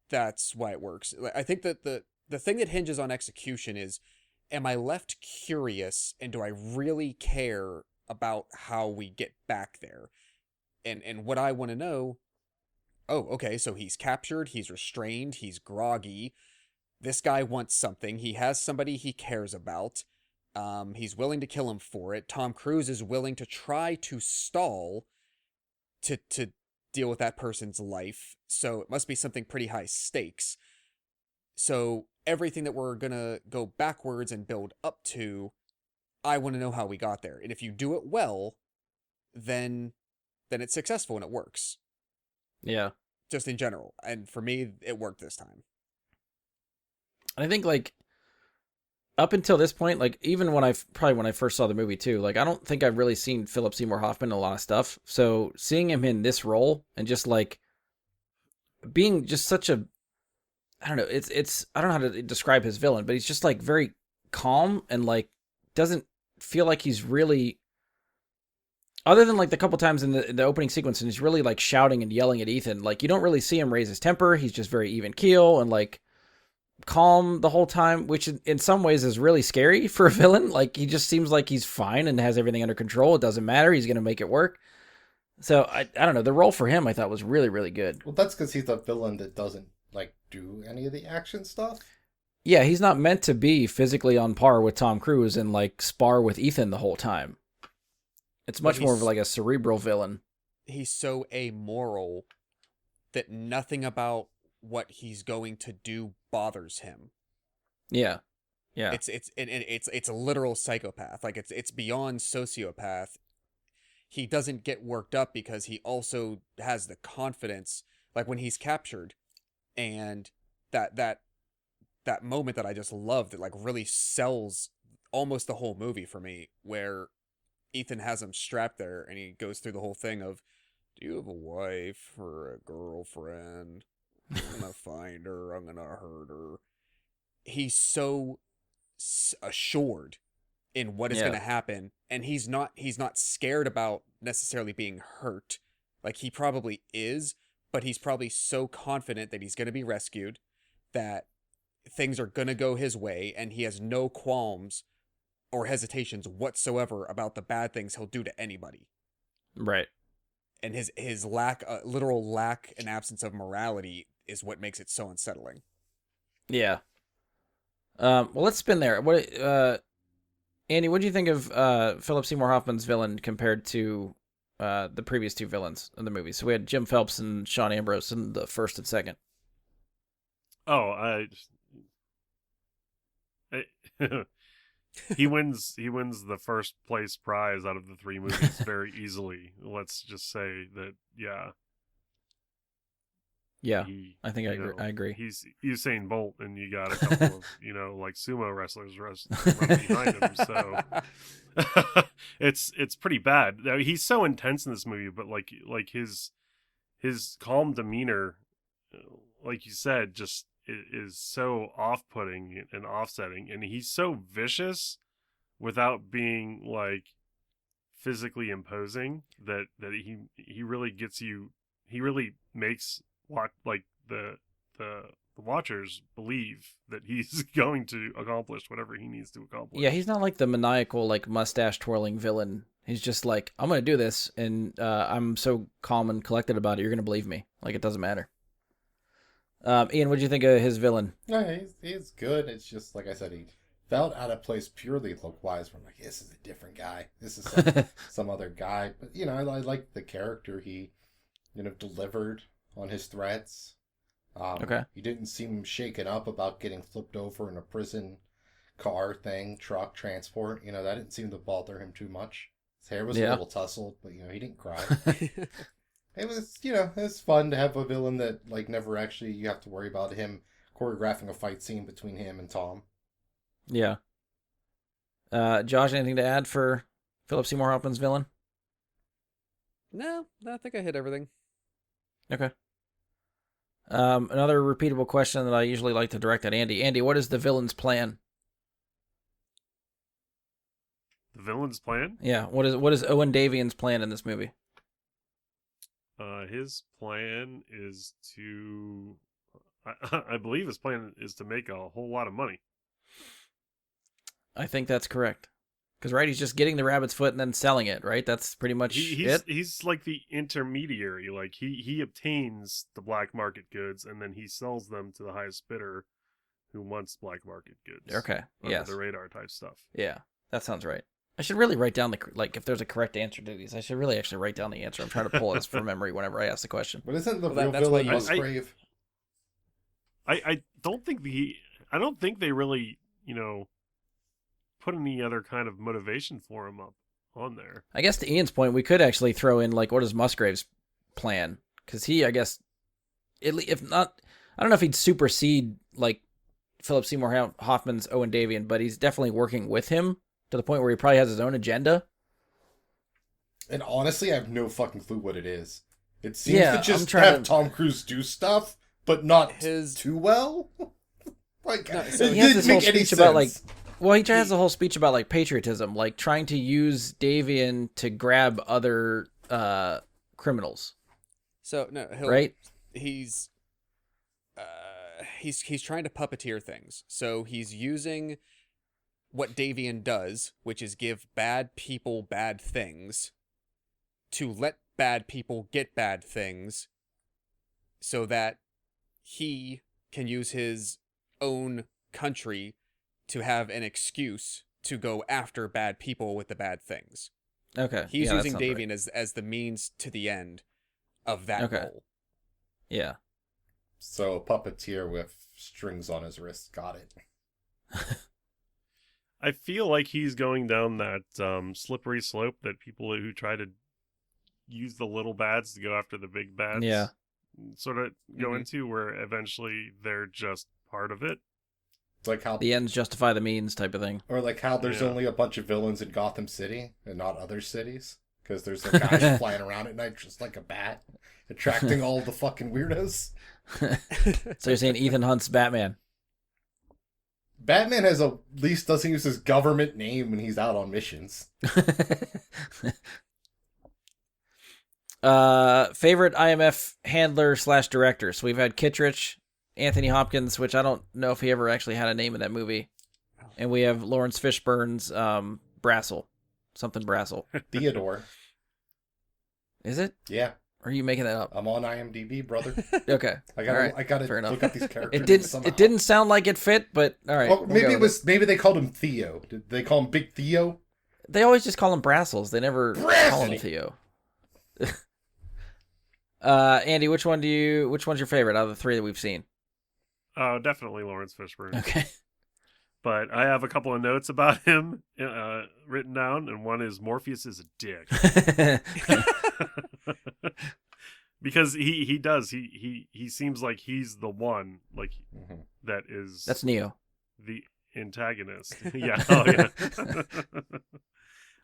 that's why it works. I think that the thing that hinges on execution is, am I left curious, and do I really care about how we get back there? And what I want to know, oh, okay, so he's captured, he's restrained, he's groggy. This guy wants something. He has somebody he cares about. He's willing to kill him for it. Tom Cruise is willing to try to stall to deal with that person's life. So it must be something pretty high stakes. So everything that we're going to go backwards and build up to, I want to know how we got there. And if you do it well, then it's successful and it works. Yeah. Just in general. And for me, it worked this time. I think like up until this point, like even when I first saw the movie too, like I don't think I've really seen Philip Seymour Hoffman in a lot of stuff. So seeing him in this role and just like being just such a, I don't know, it's I don't know how to describe his villain, but he's just like very calm and like doesn't feel like he's really, other than like the couple times in the opening sequence, and he's really like shouting and yelling at Ethan. Like you don't really see him raise his temper. He's just very even keel and like calm the whole time, which in some ways is really scary for a villain. Like he just seems like he's fine and has everything under control. It doesn't matter. He's gonna make it work. So I don't know. The role for him I thought was really, really good. Well, that's because he's a villain that doesn't like do any of the action stuff. Yeah, he's not meant to be physically on par with Tom Cruise and like spar with Ethan the whole time. It's much more of like a cerebral villain. He's so amoral that nothing about what he's going to do bothers him. Yeah. Yeah. It's a literal psychopath. Like it's beyond sociopath. He doesn't get worked up because he also has the confidence, like when he's captured, and that moment that I just love that like really sells almost the whole movie for me, where Ethan has him strapped there, and he goes through the whole thing of, "Do you have a wife or a girlfriend? I'm gonna find her. I'm gonna hurt her." He's so assured in what is Yeah. going to happen, and he's not scared about necessarily being hurt. Like, he probably is, but he's probably so confident that he's going to be rescued, that things are going to go his way, and he has no qualms or hesitations whatsoever about the bad things he'll do to anybody. Right. And his lack, literal lack and absence of morality is what makes it so unsettling. Yeah. Well, let's spin there. Andy, what do you think of Philip Seymour Hoffman's villain compared to the previous two villains in the movie? So we had Jim Phelps and Sean Ambrose in the first and second. Oh, he wins the first place prize out of the three movies very easily. Let's just say that, yeah. Yeah, He, I think I agree. He's Usain Bolt, and you got a couple of like sumo wrestlers running behind him. So it's pretty bad. I mean, he's so intense in this movie, but like his calm demeanor, like you said, just is so off-putting and offsetting, and he's so vicious without being like physically imposing that he really gets you. He really makes the watchers believe that he's going to accomplish whatever he needs to accomplish. Yeah, he's not like the maniacal, like mustache twirling villain. He's just like, I'm gonna do this, and I'm so calm and collected about it. You're gonna believe me. Like, it doesn't matter. Ian, what do you think of his villain? No, he's good. It's just like I said, he felt out of place purely look-wise. I'm like, this is a different guy. This is some other guy. But I like the character he delivered on his threats. Okay. He didn't seem shaken up about getting flipped over in a prison car thing, truck, transport. That didn't seem to bother him too much. His hair was a little tousled, but he didn't cry. It was, it's fun to have a villain that never actually you have to worry about him choreographing a fight scene between him and Tom. Yeah. Josh, anything to add for Philip Seymour Hoffman's villain? No, I think I hit everything. Okay. Another repeatable question that I usually like to direct at Andy. Andy, what is the villain's plan? The villain's plan? Yeah, what is Owen Davian's plan in this movie? His plan is to, I believe his plan is to make a whole lot of money. I think that's correct. Because, right, he's just getting the rabbit's foot and then selling it, right? That's pretty much it. He's like the intermediary. Like, he obtains the black market goods, and then he sells them to the highest bidder who wants black market goods. Okay, yes. The radar type stuff. Yeah, that sounds right. I should really write down if there's a correct answer to these. I should really actually write down the answer. I'm trying to pull this from memory whenever I ask the question. But isn't the Well, real that's why villain you- Musgrave? I don't think I don't think they really, put any other kind of motivation for him up on there. I guess to Ian's point, we could actually throw in, what is Musgrave's plan? Because he, I guess, if not, I don't know if he'd supersede, Philip Seymour Hoffman's Owen Davian, but he's definitely working with him to the point where he probably has his own agenda. And honestly, I have no fucking clue what it is. It seems to just trying have to- Tom Cruise do stuff, but not His- too well. No, it so He has didn't this whole make any speech about, sense. he has the whole speech about, patriotism, trying to use Davian to grab other criminals, So no, right? He's trying to puppeteer things. So he's using what Davian does, which is give bad people bad things, to let bad people get bad things, so that he can use his own country to have an excuse to go after bad people with the bad things. Okay. He's yeah, that using sounds right. Davian as the means to the end of that Okay. goal. Yeah. So a puppeteer with strings on his wrist. Got it. I feel like he's going down that slippery slope that people who try to use the little bads to go after the big bads Yeah. sort of go Mhm. into, where eventually they're just part of it. Like how The ends justify the means type of thing. Or like how there's Yeah. only a bunch of villains in Gotham City and not other cities. Because there's like guys flying around at night just like a bat, attracting all the fucking weirdos. So you're saying Ethan Hunt's Batman? Batman at least doesn't use his government name when he's out on missions. Favorite IMF handler / director. So we've had Kittredge, Anthony Hopkins, which I don't know if he ever actually had a name in that movie, and we have Lawrence Fishburne's Brassel, something Brassel. Theodore. Is it? Yeah, Or are you making that up? I'm on IMDb, brother. Okay. I gotta, All right. I gotta Fair enough. look up these characters. It did. somehow. It didn't sound like it fit, but all right. Well, we'll maybe go it with was. Maybe they called him Theo. Did they call him Big Theo? They always just call him Brassels. They never call him Theo. Andy, which one's your favorite out of the three that we've seen? Definitely Lawrence Fishburne. Okay. But I have a couple of notes about him written down, and one is Morpheus is a dick. Because he does. He seems like he's the one, like, that is That's Neo. the antagonist. Yeah. Oh, yeah.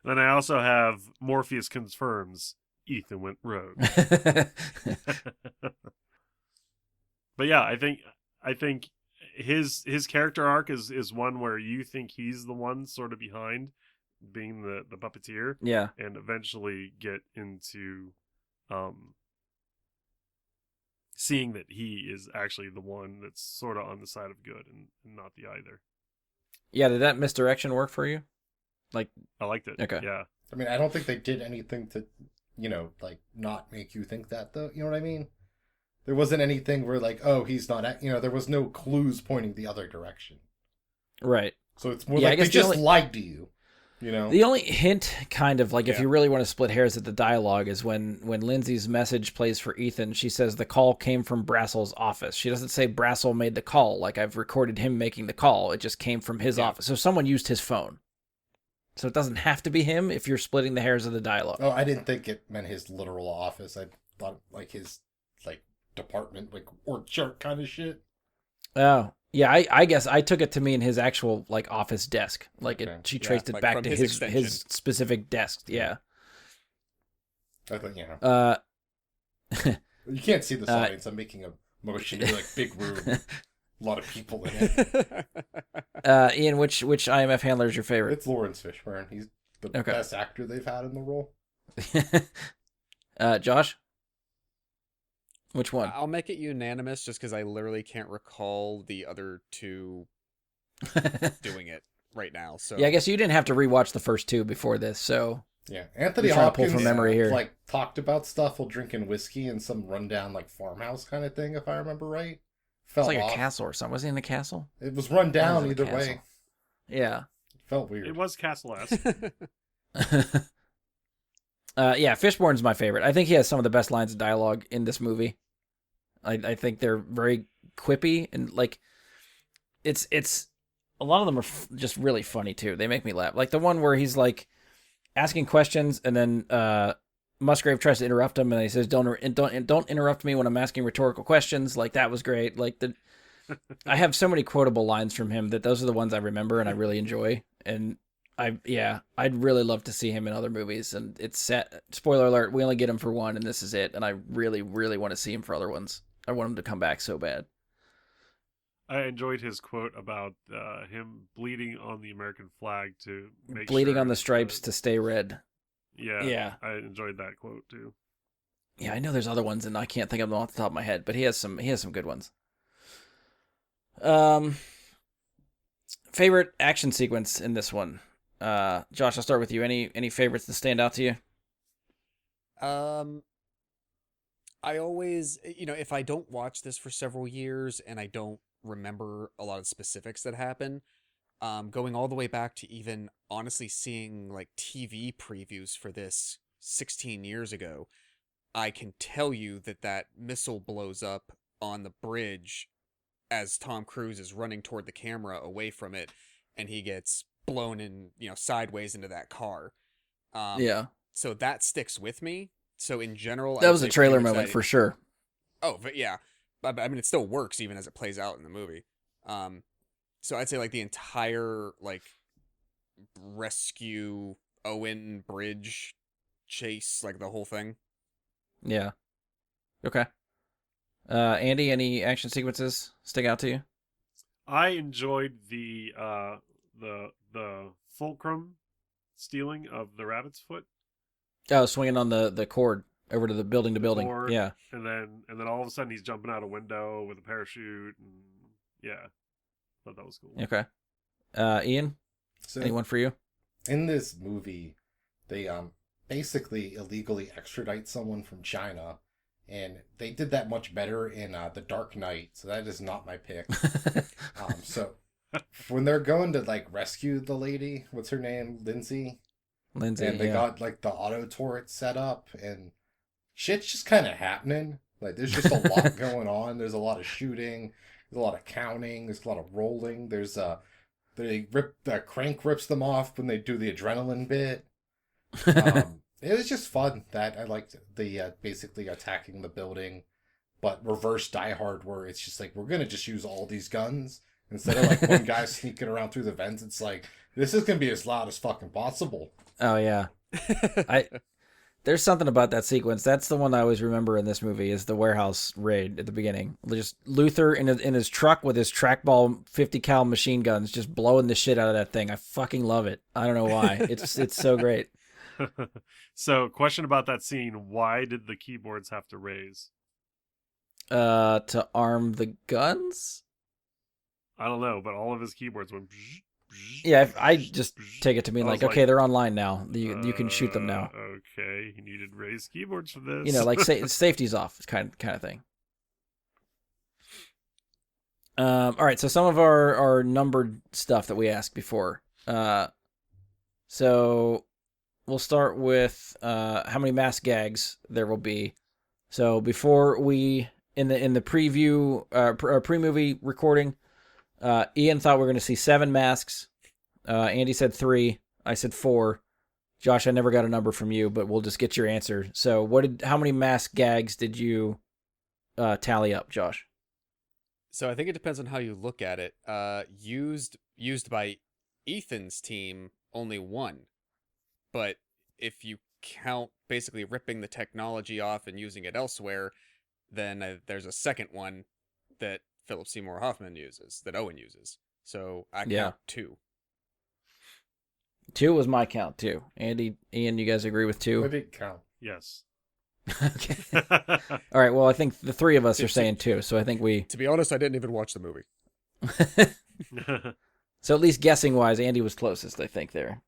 Then I also have Morpheus confirms Ethan went rogue. But yeah, I think his character arc is one where you think he's the one sort of behind being the puppeteer, Yeah. and eventually get into seeing that he is actually the one that's sort of on the side of good and not the either. Yeah. Did that misdirection work for you? Like, I liked it. Okay. Yeah. I mean, I don't think they did anything to, like not make you think that though. You know what I mean? There wasn't anything where like, oh, he's not. There was no clues pointing the other direction. right. So it's more Yeah, I like they guess the just only- lied to you. You know. The only hint, kind of, like if Yeah. you really want to split hairs at the dialogue, is when Lindsay's message plays for Ethan, she says the call came from Brassel's office. She doesn't say Brassel made the call, like I've recorded him making the call. It just came from his office. So someone used his phone. So it doesn't have to be him if you're splitting the hairs of the dialogue. Oh, I didn't think it meant his literal office. I thought like his like department, like org chart kind of shit. Oh, yeah, I guess I took it to mean his actual like office desk. Like Okay. she Yeah, traced it like back from to his his extension. specific desk. Yeah. I thought, Uh, you can't see the audience. I'm making a motion to like big room, a lot of people in it. Ian, which IMF handler is your favorite? It's Lawrence Fishburne. He's the Okay. best actor they've had in the role. Josh, which one? I'll make it unanimous just because I literally can't recall the other two doing it right now. So Yeah, I guess you didn't have to rewatch the first two before this, so Yeah, Anthony You're trying to pull Hopkins from memory here. like talked about stuff while drinking whiskey in some rundown like farmhouse kind of thing, if I remember right. it's Felt like off. a castle or something. Was he in a castle? It was run down It was either in a way. castle. Yeah. It felt weird. It was Castle-esque. Yeah, Fishburne's my favorite. I think he has some of the best lines of dialogue in this movie. I think they're very quippy and like it's a lot of them are just really funny too. They make me laugh. Like the one where he's like asking questions and then Musgrave tries to interrupt him and he says don't interrupt me when I'm asking rhetorical questions. Like that was great. Like I have so many quotable lines from him that those are the ones I remember and I really enjoy. And I'd really love to see him in other movies. And it's set. Spoiler alert: we only get him for one, and this is it. And I really, really want to see him for other ones. I want him to come back so bad. I enjoyed his quote about him bleeding on the American flag to make Bleeding sure on the stripes to stay red. Yeah, Yeah. I enjoyed that quote too. Yeah, I know there's other ones, and I can't think of them off the top of my head, but he has some good ones. Favorite action sequence in this one. Josh, I'll start with you. Any favorites that stand out to you? I always, if I don't watch this for several years and I don't remember a lot of specifics that happen, going all the way back to even honestly seeing like TV previews for this 16 years ago, I can tell you that missile blows up on the bridge as Tom Cruise is running toward the camera away from it, and he gets blown in, sideways into that car. Yeah, So that sticks with me. So in general, that I'd was a say trailer pretty much moment that- for sure. Oh, but yeah. I mean, it still works even as it plays out in the movie. So I'd say like the entire like rescue Owen Bridge chase, like the whole thing. Yeah. Okay. Andy, any action sequences stick out to you? I enjoyed the fulcrum stealing of the rabbit's foot. Oh, swinging on the cord over to the building to building. Cord, Yeah. and then all of a sudden he's jumping out a window with a parachute. And yeah, thought that was cool. Okay. Ian, So anyone for you? in this movie, they basically illegally extradite someone from China, and they did that much better in The Dark Knight. So that is not my pick. So when they're going to like rescue the lady, what's her name, Lindsay, Lindsay. and they yeah. got like the auto turret set up, and shit's just kind of happening. Like there's just a lot going on. There's a lot of shooting. There's a lot of counting. There's a lot of rolling. There's the crank rips them off when they do the adrenaline bit. It was just fun. That I liked the basically attacking the building, but reverse Die Hard, where it's just like we're gonna just use all these guns instead of like one guy sneaking around through the vents. It's like this is gonna be as loud as fucking possible. Oh yeah. There's something about that sequence. That's the one I always remember in this movie is the warehouse raid at the beginning. Just Luther in his truck with his trackball 50 cal machine guns, just blowing the shit out of that thing. I fucking love it. I don't know why. It's so great. So, question about that scene: why did the keyboards have to raise? To arm the guns. I don't know, but all of his keyboards went. Bzz, bzz, Yeah, I bzz, just bzz. take it to mean I like, was okay, they're online now. You can shoot them now. Okay, you needed raised keyboards for this. You know, like safety's off, kind of thing. All right, so some of our numbered stuff that we asked before. So we'll start with how many mass gags there will be. So before we in the preview pre-movie recording, Ian thought we were going to see 7 masks. Andy said 3. I said 4. Josh, I never got a number from you, but we'll just get your answer. So how many mask gags did you tally up, Josh? So I think it depends on how you look at it. Used by Ethan's team, only 1. But if you count basically ripping the technology off and using it elsewhere, then there's a second one that Philip Seymour Hoffman uses, that Owen uses. So I count 2. 2 was my count too. Andy, Ian, you guys agree with 2? I didn't count. Yes. Okay. All right. Well, I think the 3 of us are saying 2, so I think we. To be honest, I didn't even watch the movie. So at least guessing wise, Andy was closest, I think there.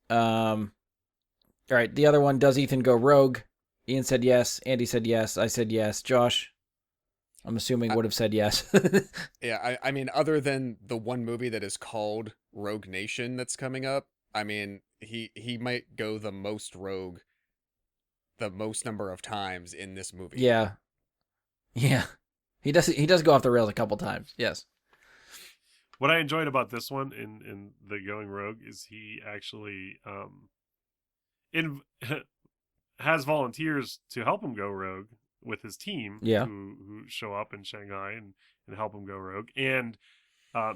All right. The other one, does Ethan go rogue? Ian said yes. Andy said yes. I said yes. Josh, I'm assuming would have said yes. Yeah, I mean, other than the one movie that is called Rogue Nation that's coming up, I mean, he might go the most rogue the most number of times in this movie. Yeah. He does go off the rails a couple times. Yes. What I enjoyed about this one in the Going Rogue is he actually has volunteers to help him go rogue with his team, who show up in Shanghai and help him go rogue, and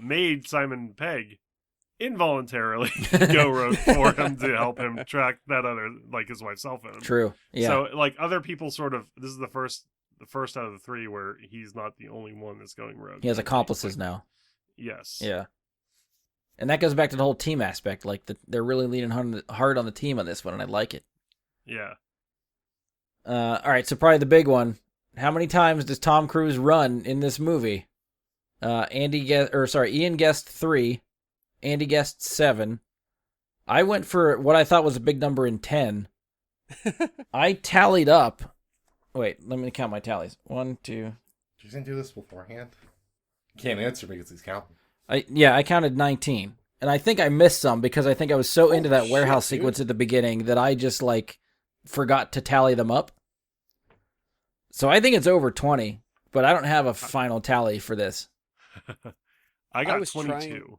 made Simon Pegg involuntarily go rogue for him to help him track that other, like, his wife's cell phone. True. Yeah. So like other people sort of, this is the first out of the 3 where he's not the only one that's going rogue. He has accomplices now. Yes. Yeah. And that goes back to the whole team aspect. Like they're really leaning hard on the team on this one, and I like it. Yeah. All right, so probably the big one. How many times does Tom Cruise run in this movie? Ian guessed 3. Andy guessed 7. I went for what I thought was a big number in 10. I tallied up. Wait, let me count my tallies. 1, 2. Did you didn't do this beforehand? You can't answer because he's counting. I counted 19. And I think I missed some because I think I was so into that shit, warehouse dude. sequence at the beginning that I just forgot to tally them up. So I think it's over 20, but I don't have a final tally for this. I got was 22. trying-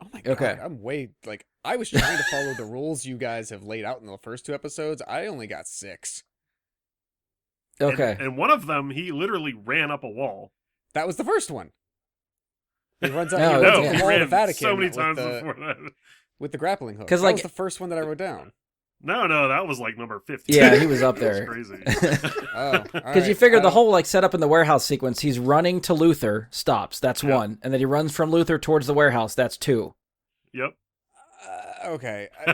Oh my god, Okay. I'm way, I was trying to follow the rules you guys have laid out in the first 2 episodes. I only got 6. Okay. And one of them, he literally ran up a wall. That was the first one. He runs out. No, he runs yeah. up the he wall of the ran Vatican so many with times the, before that. with the grappling hook. 'Cause, That like- was the first one that I wrote down. No, that was like number 50. Yeah, he was up That's there. crazy. Oh, Because you figure the whole like setup in the warehouse sequence, he's running to Luther, stops, that's Yep. 1, and then he runs from Luther towards the warehouse, that's 2. Yep. Okay. I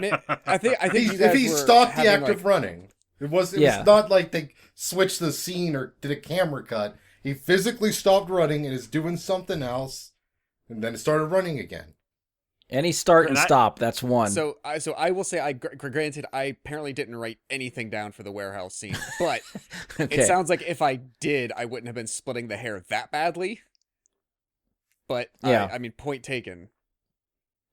think you If guys he were stopped the having, act of running, it was Yeah. not like they switched the scene or did a camera cut. He physically stopped running and is doing something else, and then it started running again. Any start and And I- stop, that's 1. So I will say, granted, I apparently didn't write anything down for the warehouse scene, but okay. it sounds like if I did, I wouldn't have been splitting the hair that badly. But Yeah. I mean, point taken.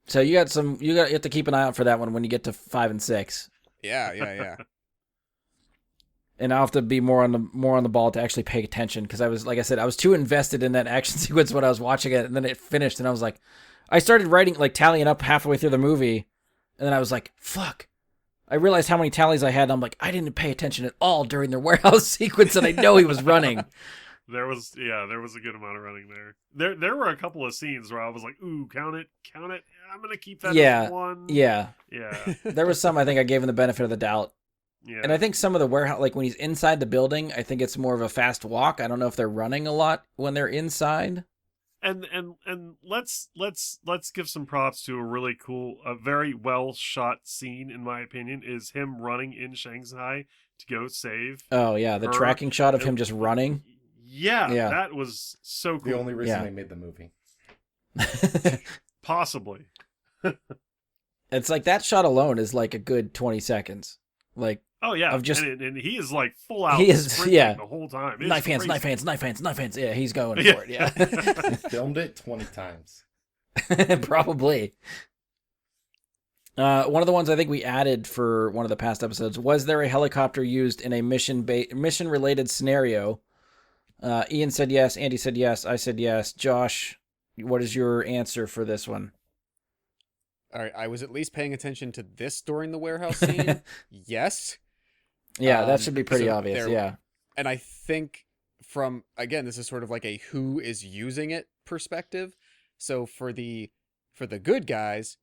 So you have to keep an eye out for that one when you get to 5 and 6. Yeah. And I'll have to be more on the ball to actually pay attention because I was too invested in that action sequence when I was watching it, and then it finished, and I was like, I started writing like tallying up halfway through the movie, and then I was like, fuck. I realized how many tallies I had, and I'm like, I didn't pay attention at all during the warehouse sequence, and I know he was running. There was a good amount of running there. There were a couple of scenes where I was like, ooh, count it. I'm gonna keep that Yeah, as 1. Yeah. Yeah. There was some I think I gave him the benefit of the doubt. Yeah. And I think some of the warehouse, like when he's inside the building, I think it's more of a fast walk. I don't know if they're running a lot when they're inside. And let's give some props to a very well shot scene, in my opinion, is him running in Shanghai to go save. Oh yeah, the Her- tracking shot of him just running. Yeah, Yeah. that was so cool. The only reason Yeah. they made the movie. Possibly. It's like that shot alone is like a good 20 seconds. Like Oh yeah, Of just- and he is like full out. He is- sprinting yeah. the whole time. It's knife hands, crazy. knife hands, knife hands, knife hands. Yeah, he's going Yeah. for it. Yeah, Filmed it 20 times. probably. One of the ones I think we added for one of the past episodes was there a helicopter used in a mission related scenario? Ian said yes. Andy said yes. I said yes. Josh, what is your answer for this one? All right. I was at least paying attention to this during the warehouse scene. Yes. Yeah, that should be pretty so obvious. there- Yeah. And I think again, this is sort of like a who is using it perspective. So for the good guys,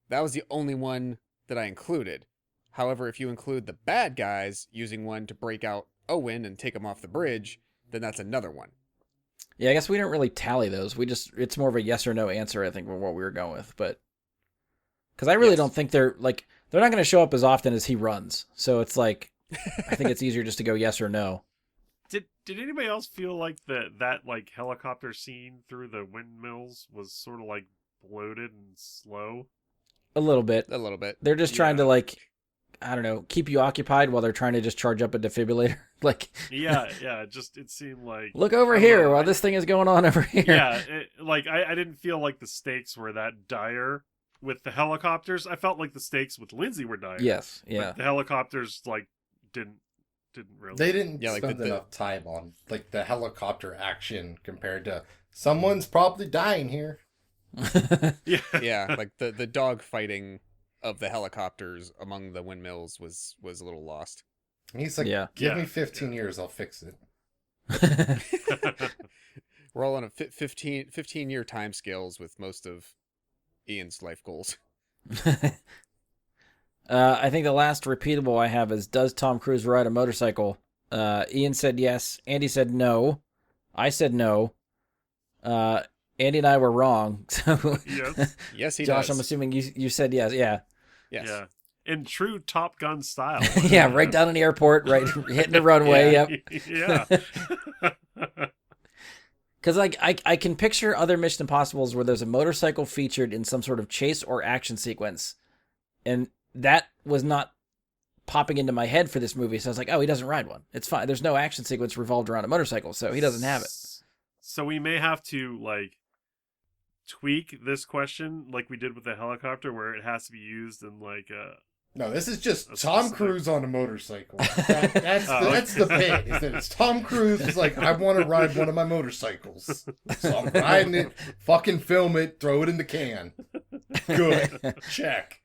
that was the only one that I included. However, if you include the bad guys using one to break out Owen and take him off the bridge, then that's another one. Yeah, I guess we didn't really tally those. It's more of a yes or no answer, I think, for what we were going with. But because I really Yes. don't think they're not going to show up as often as he runs. So it's like, I think it's easier just to go yes or no. Did anybody else feel like that like helicopter scene through the windmills was sort of like bloated and slow? A little bit. A little bit. They're just trying to Yeah. like, I don't know, keep you occupied while they're trying to just charge up a defibrillator. Like, Yeah, it seemed like look over I don't here know, while I- this thing is going on over here. Yeah, I didn't feel like the stakes were that dire with the helicopters. I felt like the stakes with Lindsay were dire. Yes. but Yeah. the helicopters like didn't really. They didn't Yeah, like spend the- enough time on like the helicopter action compared to someone's probably dying here. Yeah, Yeah, like the dog fighting of the helicopters among the windmills was a little lost. And he's like, Yeah. give Yeah, me 15 years, I'll fix it. We're all on a 15-year time scales with most of Ian's life goals. I think the last repeatable I have is, does Tom Cruise ride a motorcycle? Ian said yes. Andy said no. I said no. Andy and I were wrong. So, yes, Yes, he Josh, does. I'm assuming you said yes. Yeah. Yes. yeah. In true Top Gun style. Yeah, right down in the airport, right hitting the runway. Yeah. Yep. Yeah. Because like I can picture other Mission Impossibles where there's a motorcycle featured in some sort of chase or action sequence, and that was not popping into my head for this movie. So I was like, oh, he doesn't ride one. It's fine. There's no action sequence revolved around a motorcycle, so he doesn't have it. So we may have to like tweak this question like we did with the helicopter, where it has to be used in like No, this is just That's Tom specific. Cruise on a motorcycle. That's Oh, that's the bit. Is that it's Tom Cruise is like, I want to ride one of my motorcycles, so I'm riding it. Fucking film it, throw it in the can. Good, check.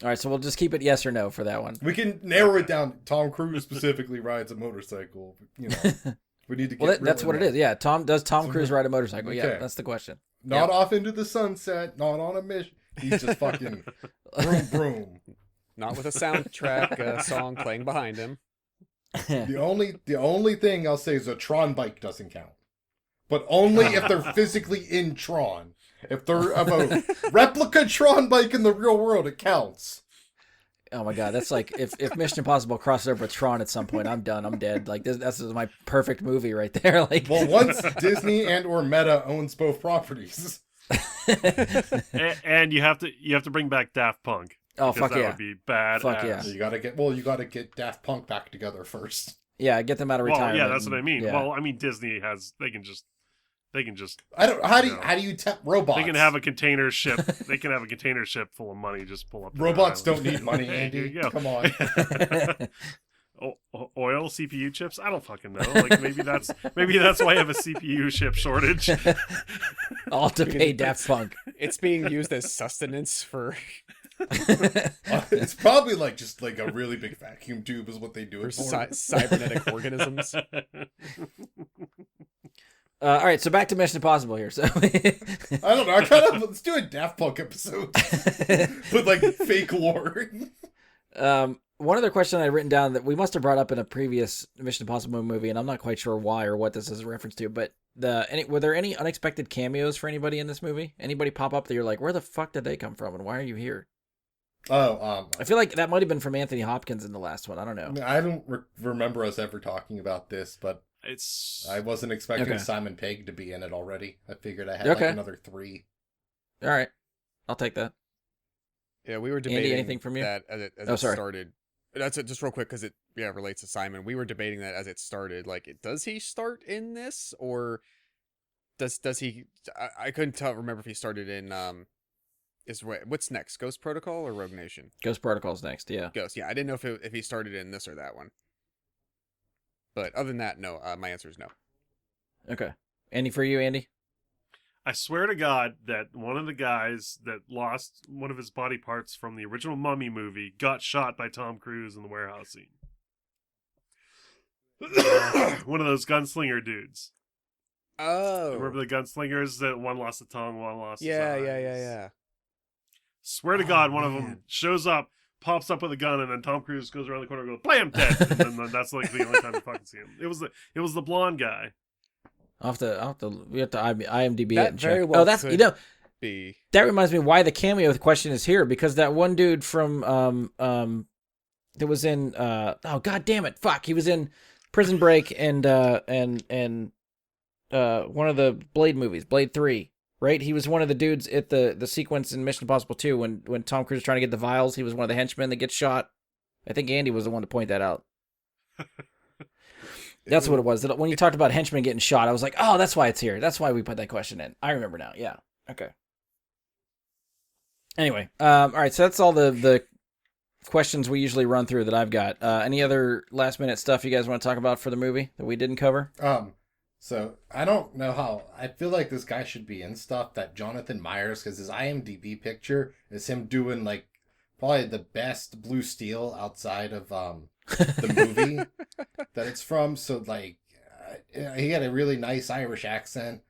All right, so we'll just keep it yes or no for that one. We can narrow it down. Tom Cruise specifically rides a motorcycle. You know, We need to get Well, that's what it is. Yeah, Tom So- Cruise ride a motorcycle? Yeah, Okay. that's the question. Not off into the sunset, not on a mission. He's just fucking broom broom. Not with a soundtrack song playing behind him. The only thing I'll say is a Tron bike doesn't count. But only if they're physically in Tron. If they're of a replica Tron bike in the real world, it counts. Oh my god, that's like if Mission Impossible crosses over with Tron at some point, I'm done. I'm dead. Like that's my perfect movie right there. Like, Well, once Disney and or Meta owns both properties. And you have to bring back Daft Punk. oh Because fuck that yeah, would be bad. Fuck yeah. You gotta get Daft Punk back together first. yeah, get them out of Well, retirement. yeah, that's what I mean. Yeah. Well, I mean Disney has they can just I don't. How do No. you tap robots? they can have a container ship. They can have a container ship full of money. Just pull up. to their Robots island. don't need money, Here Andy. you go. Come on. Oil CPU chips? I don't fucking know. Like maybe that's why I have a CPU chip shortage. All to pay Daft Punk. It's being used as sustenance for It's probably like just like a really big vacuum tube is what they do for it for. cybernetic organisms. All right, so back to Mission Impossible here. So I don't know. Let's do a Daft Punk episode with like fake lore. one other question I had written down that we must have brought up in a previous Mission Impossible movie, and I'm not quite sure why or what this is a reference to, but were there any unexpected cameos for anybody in this movie? Anybody pop up that you're like, where the fuck did they come from, and why are you here? I feel like that might have been from Anthony Hopkins in the last one. I don't know. I mean, I don't remember us ever talking about this, but It's I wasn't expecting Okay. Simon Pegg to be in it already. I figured I had Okay. like another 3. All right, I'll take that. Yeah, we were Andy, debating anything from you? that as it sorry. started. That's it, just real quick because it relates to Simon. We were debating that as it started. Like, does he start in this or does he? I couldn't remember if he started in what's next? Ghost Protocol or Rogue Nation? Ghost Protocol's next. Yeah. Ghost. Yeah, I didn't know if he started in this or that one. But other than that, no. My answer is no. Okay. Any for you, Andy? I swear to God that one of the guys that lost one of his body parts from the original Mummy movie got shot by Tom Cruise in the warehouse scene. One of those gunslinger dudes. Oh, Remember the gunslingers that one lost a tongue, one lost his yeah. eyes? Swear to Oh, God, one of them man. shows up, pops up with a gun, and then Tom Cruise goes around the corner and goes, "Blam, dead!" And then that's like the only time you fucking see him. It was the blonde guy. I'll have to we have to IMDb That it and very check. well Oh, that's could- you know be that reminds me why the cameo question is here, because that one dude from that was in oh god damn it fuck, he was in Prison Break and one of the Blade movies, Blade 3, right? He was one of the dudes at the sequence in Mission Impossible 2 when Tom Cruise is trying to get the vials. He was one of the henchmen that gets shot. I think Andy was the one to point that out. That's what it was. When you talked about henchmen getting shot, I was like, oh, that's why it's here. That's why we put that question in. I remember now. Yeah. Okay. Anyway, all right. So that's all the questions we usually run through that I've got. Any other last minute stuff you guys want to talk about for the movie that we didn't cover? So I don't know how. I feel like this guy should be in stuff. That Jonathan Myers, because his IMDb picture is him doing like probably the best Blue Steel outside of the movie that it's from. So like, he had a really nice Irish accent.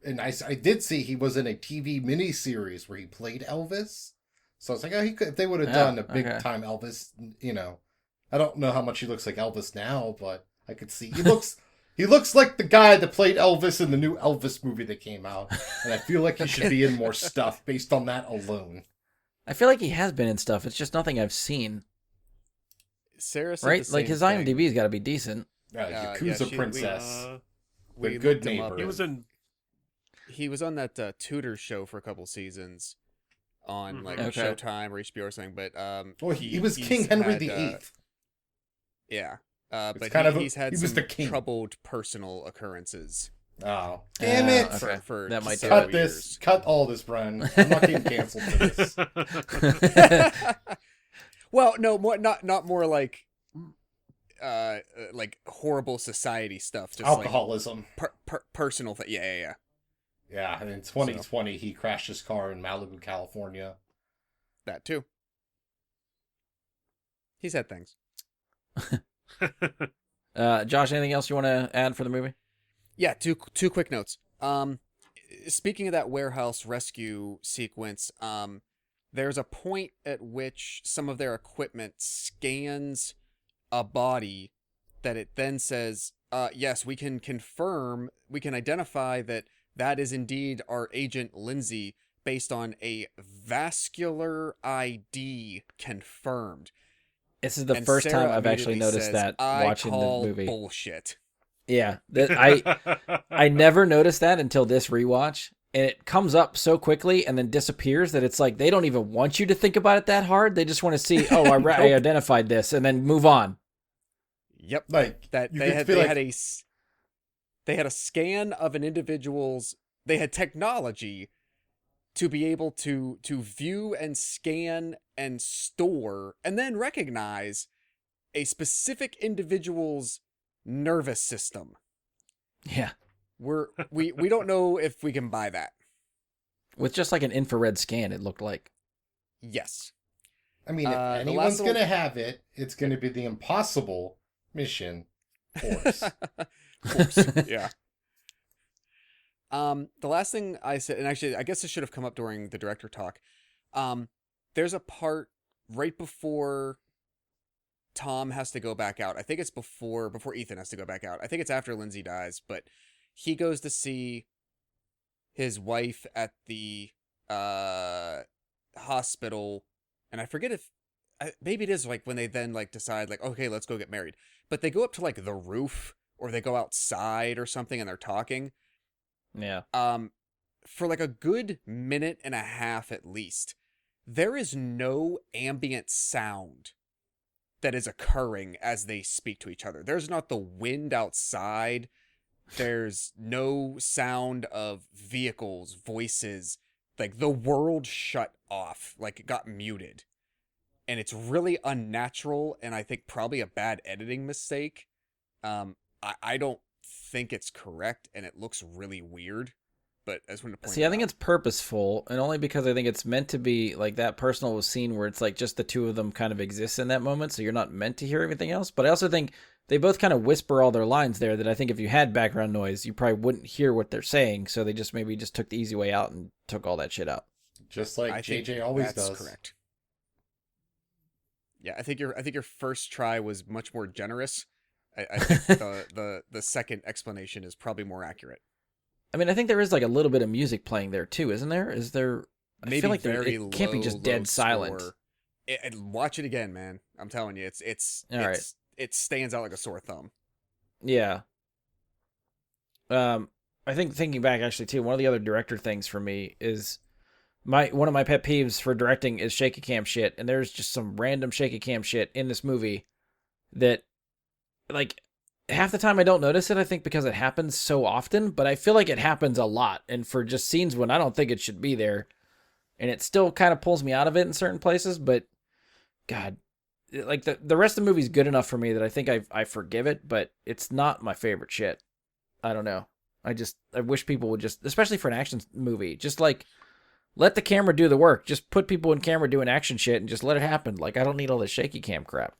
And I did see he was in a TV miniseries where he played Elvis. So I was like, oh, he could, if they would have done a big time Elvis, you know, I don't know how much he looks like Elvis now, but I could see he looks like the guy that played Elvis in the new Elvis movie that came out. And I feel like he should be in more stuff based on that alone. I feel like he has been in stuff. It's just nothing I've seen. Sarah said Right? the Like same his thing. IMDb's got to be decent. yeah, Yakuza we- Princess. We The Good looked him up. Neighbor. He was in. He was on that Tudor show for a couple seasons on like Okay. Showtime or HBO or something. But Well, he was he's King Henry had, VIII. Yeah, It's but kind of he's had he was some the king. troubled personal occurrences. Oh, damn it! Okay. For That might do several Cut this. years. Cut all this, Brian. I'm not getting canceled for this. Well, no, not more like horrible society stuff. Just Alcoholism. like personal thing. Yeah. Yeah, and in 2020, he crashed his car in Malibu, California. That too. He's had things. Josh, anything else you want to add for the movie? Yeah, two quick notes. Speaking of that warehouse rescue sequence, there's a point at which some of their equipment scans a body that it then says, yes, we can identify that is indeed our agent Lindsay based on a vascular ID confirmed. This is the And first Sarah time I've actually immediately noticed says, that watching the call movie. bullshit. Yeah, I never noticed that until this rewatch, and it comes up so quickly and then disappears that it's like they don't even want you to think about it that hard. They just want to see, oh, I identified this, and then move on. Yep, Like that you they could had feel they like- had they had a scan of an individual's. They had technology to be able to view and scan and store and then recognize a specific individual's nervous system. Yeah, We don't know if we can buy that. with just like an infrared scan, it looked like. Yes. I mean, if the anyone's last gonna have it, it's gonna be the impossible mission force. Force. Yeah. The last thing I said, and actually, I guess this should have come up during the director talk. There's a part right before Tom has to go back out. I think it's before Ethan has to go back out. I think it's after Lindsay dies, but he goes to see his wife at the hospital, and I forget if maybe it is like when they then like decide like, okay, let's go get married. But they go up to like the roof or they go outside or something and they're talking. Yeah. For like a good minute and a half at least, there is no ambient sound that is occurring as they speak to each other. There's not the wind outside. There's no sound of vehicles, voices. Like the world shut off, like it got muted. And it's really unnatural and I think probably a bad editing mistake. I don't think it's correct and it looks really weird. But I just wanted to point See, I think out. it's purposeful, and only because I think it's meant to be like that personal scene where it's like just the two of them kind of exist in that moment, so you're not meant to hear everything else. But I also think they both kind of whisper all their lines there that I think if you had background noise, you probably wouldn't hear what they're saying, so they just maybe just took the easy way out and took all that shit out. Just like I think JJ always that's does. correct. Yeah, I think your first try was much more generous. I think the second explanation is probably more accurate. I mean, I think there is like a little bit of music playing there too, isn't there? Is there? Maybe I feel like very it can't be low, just low dead silent. score. And watch it again, man. I'm telling you, All right. it stands out like a sore thumb. Yeah. I think thinking back actually too, one of the other director things for me is one of my pet peeves for directing is shaky cam shit, and there's just some random shaky cam shit in this movie that like half the time I don't notice it, I think because it happens so often, but I feel like it happens a lot, and for just scenes when I don't think it should be there, and it still kind of pulls me out of it in certain places, but God, like the rest of the movie's good enough for me that I think I forgive it, but it's not my favorite shit. I don't know. I wish people would just, especially for an action movie, just like let the camera do the work. Just put people in camera doing action shit and just let it happen. Like I don't need all this shaky cam crap.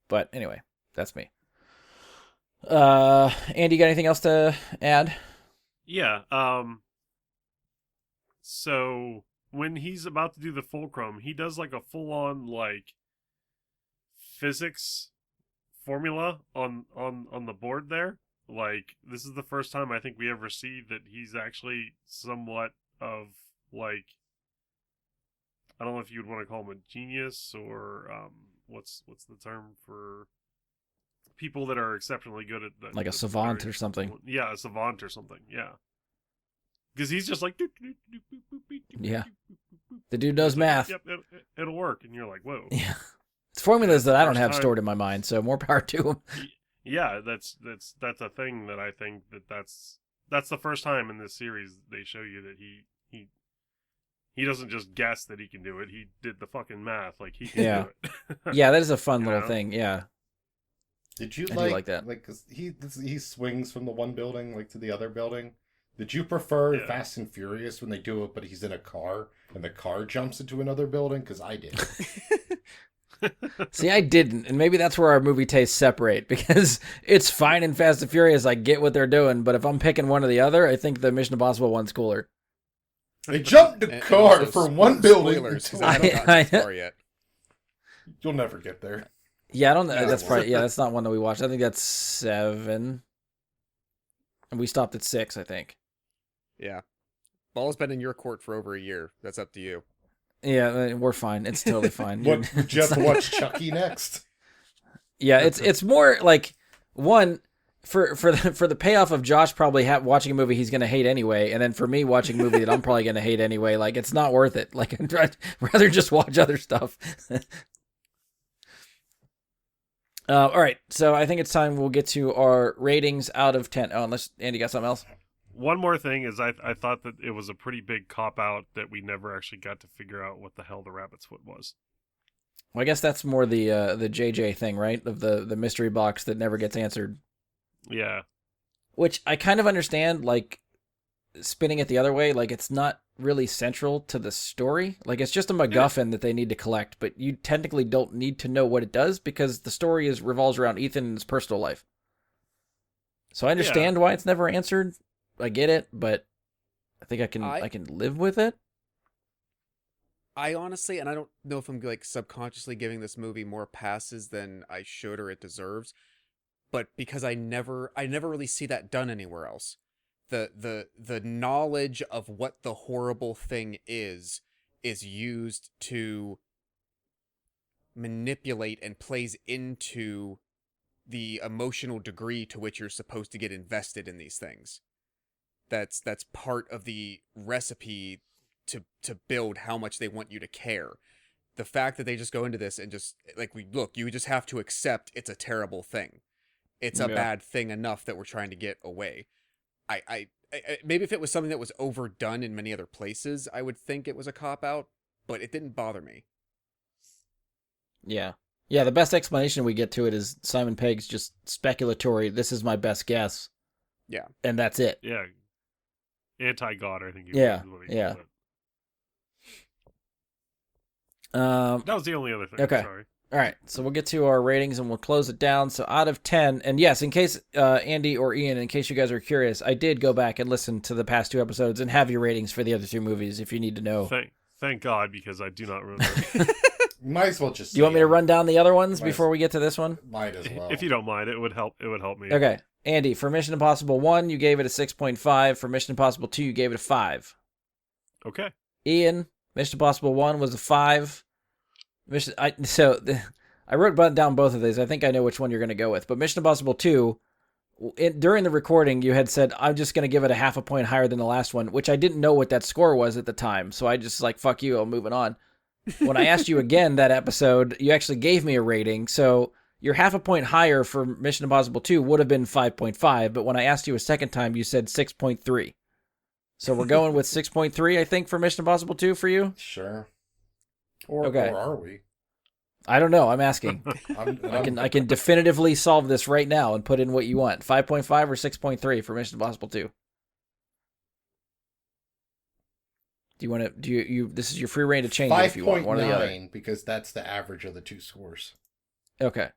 But anyway, that's me. Andy, you got anything else to add? Yeah. So when he's about to do the fulcrum, he does like a full-on like physics formula on the board there. Like this is the first time I think we ever see that he's actually somewhat of like, I don't know if you'd want to call him a genius or what's the term for people that are exceptionally good at that, Like a savant or something. Yeah, a savant or something. Yeah. Because he's just like, Yeah. The dude knows math. Yep, it'll work, and you're like, whoa. Yeah. It's formulas that I don't First have time. stored in my mind, so more power to him. Yeah, that's a thing that I think that's the first time in this series they show you that he doesn't just guess that he can do it. He did the fucking math, like he can Yeah. do it. Yeah, that is a fun You little know? thing. Yeah. Did you I do like that. Like 'cause he swings from the one building like to the other building. Did you prefer Yeah. Fast and Furious when they do it, but he's in a car and the car jumps into another building? Because I did. See, I didn't, and maybe that's where our movie tastes separate, because it's fine in Fast and Furious. I get what they're doing, but if I'm picking one or the other, I think the Mission Impossible one's cooler. They jumped the And car also from one building. Spoilers, 'cause to I haven't another. gotten that far yet. You'll never get there. Yeah, I don't know. Yeah, That's it probably that's not one that we watched. I think that's 7, and we stopped at 6. I think. Yeah. Ball's been in your court for over a year. That's up to you. Yeah, we're fine. It's totally fine. What, would you have to watch Chucky next? Yeah, it's more like one for the payoff of Josh probably watching a movie he's gonna hate anyway, and then for me watching a movie that I'm probably gonna hate anyway. Like it's not worth it. Like I'd rather just watch other stuff. All right, so I think it's time we'll get to our ratings out of 10. Oh, unless Andy got something else. One more thing is I thought that it was a pretty big cop out that we never actually got to figure out what the hell the rabbit's foot was. Well, I guess that's more the JJ thing, right? Of the mystery box that never gets answered. Yeah. Which I kind of understand, like, spinning it the other way. Like, it's not really central to the story. Like, it's just a MacGuffin that they need to collect, but you technically don't need to know what it does because the story revolves around Ethan and his personal life. So I understand why it's never answered. I get it, but I think I can live with it. I honestly, and I don't know if I'm like subconsciously giving this movie more passes than I should or it deserves, but because I never really see that done anywhere else. The knowledge of what the horrible thing is used to manipulate and plays into the emotional degree to which you're supposed to get invested in these things. That's part of the recipe to build how much they want you to care. The fact that they just go into this and just like you just have to accept it's a terrible thing. It's a bad thing enough that we're trying to get away. I maybe if it was something that was overdone in many other places, I would think it was a cop out, but it didn't bother me. Yeah. Yeah, the best explanation we get to it is Simon Pegg's just speculatory, this is my best guess. Yeah. And that's it. Yeah. Anti-God, I think. Yeah, is what he yeah. called it. That was the only other thing. Okay. Sorry. All right, so we'll get to our ratings and we'll close it down. So out of 10, and yes, in case Andy or Ian, in case you guys are curious, I did go back and listen to the past 2 episodes and have your ratings for the other 2 movies if you need to know. Thank God, because I do not remember. Might as well just. Do you want me to run down the other ones Might as- before we get to this one? Might as well. If you don't mind, it would help. It would help me. Okay, Andy, for Mission Impossible 1, you gave it a 6.5. For Mission Impossible 2, you gave it a 5. Okay. Ian, Mission Impossible 1 was a 5. I wrote down both of these. I think I know which one you're going to go with. But Mission Impossible 2, during the recording, you had said, I'm just going to give it a half a point higher than the last one, which I didn't know what that score was at the time. So I just like, fuck you, I'm moving on. When I asked you again that episode, you actually gave me a rating. So your half a point higher for Mission Impossible 2 would have been 5.5. But when I asked you a second time, you said 6.3. So we're going with 6.3, I think, for Mission Impossible 2 for you? Sure. Or are we? I don't know. I'm asking. I'm, I can definitively solve this right now and put in what you want. 5.5 or 6.3 for Mission Impossible 2. Do you want to? Do you? This is your free reign to change it if you want one or the other. 5.9 because that's the average of the 2 scores. Okay,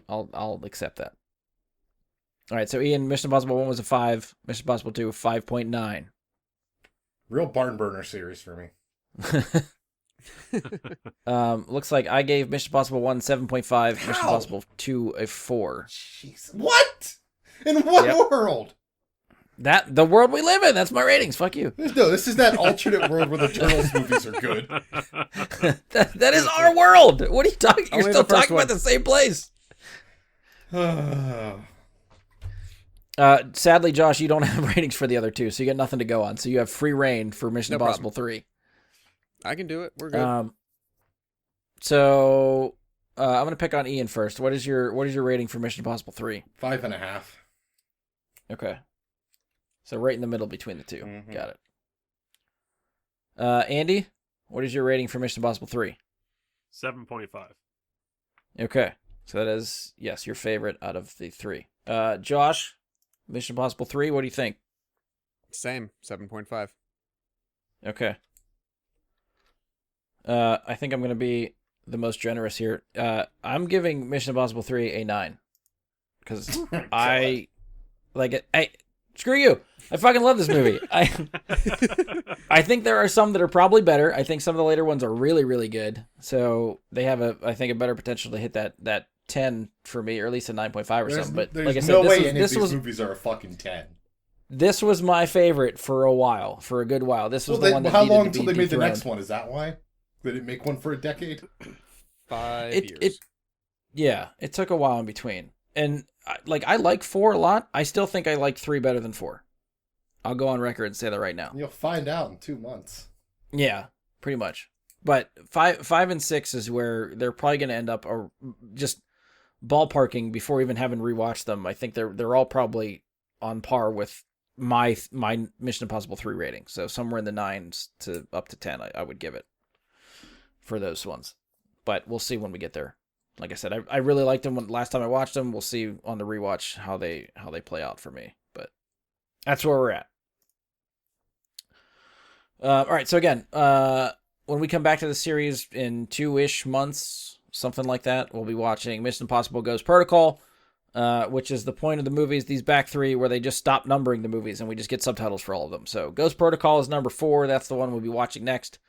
I'll accept that. All right. So Ian, Mission Impossible 1 was a 5. Mission Impossible 2 5.9. Real barn burner series for me. Looks like I gave Mission Impossible 1 7.5, How? Mission Impossible 2 a 4. Jeez. What? In what world? The world we live in. That's my ratings. Fuck you. No, this is that alternate world where the Turtles movies are good. that is our world. What are you talking? You're Only still the first talking about one. the same place. Sadly, Josh, you don't have ratings for the other 2, so you got nothing to go on. So you have free reign for Mission No Impossible 3. I can do it. We're good. So I'm gonna pick on Ian first. What is your rating for Mission Impossible 3? 5.5. Okay. So right in the middle between the 2. Mhm. Got it. Andy, what is your rating for Mission Impossible 3? 7.5. Okay. So that is, yes, your favorite out of the 3. Josh, Mission Impossible 3, what do you think? Same. 7.5. Okay. I think I'm going to be the most generous here. I'm giving Mission Impossible 3 a 9 because I like it. Screw you. I fucking love this movie. I think there are some that are probably better. I think some of the later ones are really, really good. So they have I think a better potential to hit that 10 for me, or at least a 9.5 or something. But there's like I said, no this way was, any this of these was movies are a fucking 10. this was my favorite for a while, for a good while. This was the one that how needed long to be until they made the dethroned. next one? Is that why? They didn't make one for a decade? 5 It years. yeah, it took a while in between, and I like 4 a lot. I still think I like 3 better than 4. I'll go on record and say that right now. You'll find out in 2 months. Yeah, pretty much. But 5 and 6 is where they're probably going to end up, or just ballparking before even having rewatched them. I think they're all probably on par with my Mission Impossible 3 rating. So somewhere in the 9s to up to 10, I would give it for those ones. But we'll see when we get there. Like I said, I really liked them last time I watched them. We'll see on the rewatch how they play out for me. But that's where we're at. All right, so again, when we come back to the series in 2-ish months, something like that, we'll be watching Mission Impossible Ghost Protocol, which is the point of the movies, these back 3, where they just stop numbering the movies and we just get subtitles for all of them. So Ghost Protocol is number 4. That's the one we'll be watching next.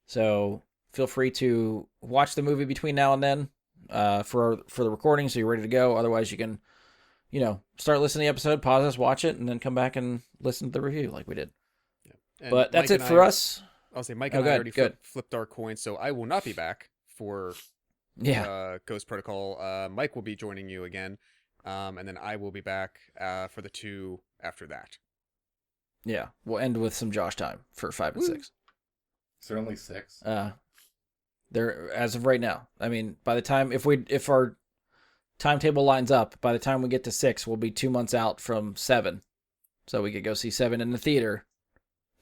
So feel free to watch the movie between now and then for the recording, so you're ready to go. Otherwise, you can, start listening to the episode, pause us, watch it, and then come back and listen to the review like we did. And But that's Mike it and for I- us. I'll say Mike Oh, and I good, already good. flipped our coins, so I will not be back for Yeah. Ghost Protocol. Mike will be joining you again, and then I will be back for the 2 after that. Yeah. We'll end with some Josh time for 5 and 6. Is there only 6? There, as of right now. I mean, by the time, if our timetable lines up, by the time we get to 6, we'll be 2 months out from 7. So we could go see 7 in the theater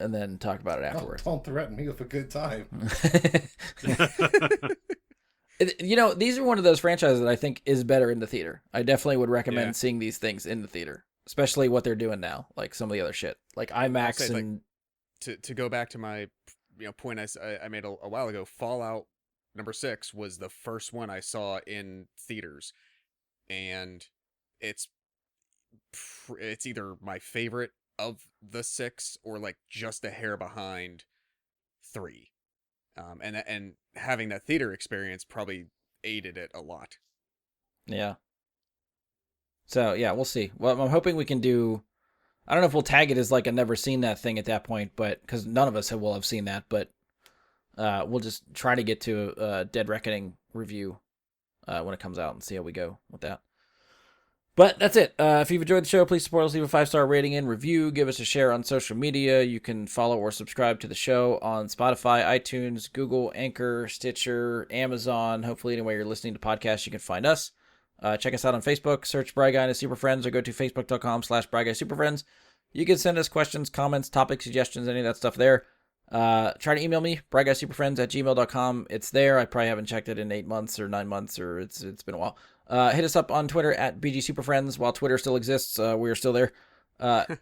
and then talk about it afterwards. Don't threaten me with a good time. These are one of those franchises that I think is better in the theater. I definitely would recommend Yeah. seeing these things in the theater, especially what they're doing now, like some of the other shit, like IMAX say, like, and To go back to my point I made a while ago, Fallout number 6 was the first one I saw in theaters, and it's either my favorite of the 6 or like just a hair behind 3. And having that theater experience probably aided it a lot. yeah. So yeah, we'll see. Well, I'm hoping we can do. I don't know if we'll tag it as like a never seen that thing at that point, but because none of us will have seen that, but we'll just try to get to a Dead Reckoning review when it comes out and see how we go with that. But that's it. If you've enjoyed the show, please support us. Leave a 5-star rating and review. Give us a share on social media. You can follow or subscribe to the show on Spotify, iTunes, Google, Anchor, Stitcher, Amazon. Hopefully, anywhere you're listening to podcasts, you can find us. Check us out on Facebook. Search Bry Guy and his Super Friends, or go to facebook.com/Bry Guy Super Friends. You can send us questions, comments, topic suggestions, any of that stuff there. Try to email me, bryguysuperfriends@gmail.com. It's there. I probably haven't checked it in 8 months or 9 months, or it's been a while. Hit us up on Twitter @BGSuperFriends. While Twitter still exists, we are still there.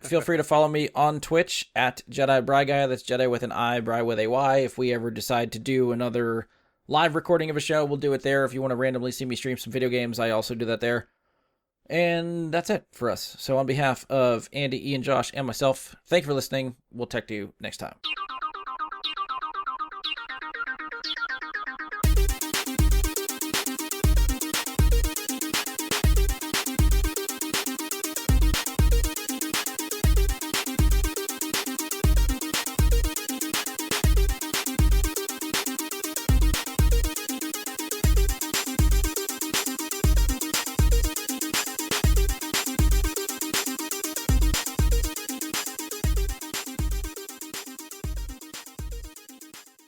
Feel free to follow me on Twitch @Jedi Bry Guy. That's Jedi with an I, Bry with a Y. If we ever decide to do another live recording of a show, we'll do it there. If you want to randomly see me stream some video games, I also do that there. And that's it for us. So on behalf of Andy, Ian, Josh, and myself, thank you for listening. We'll talk to you next time.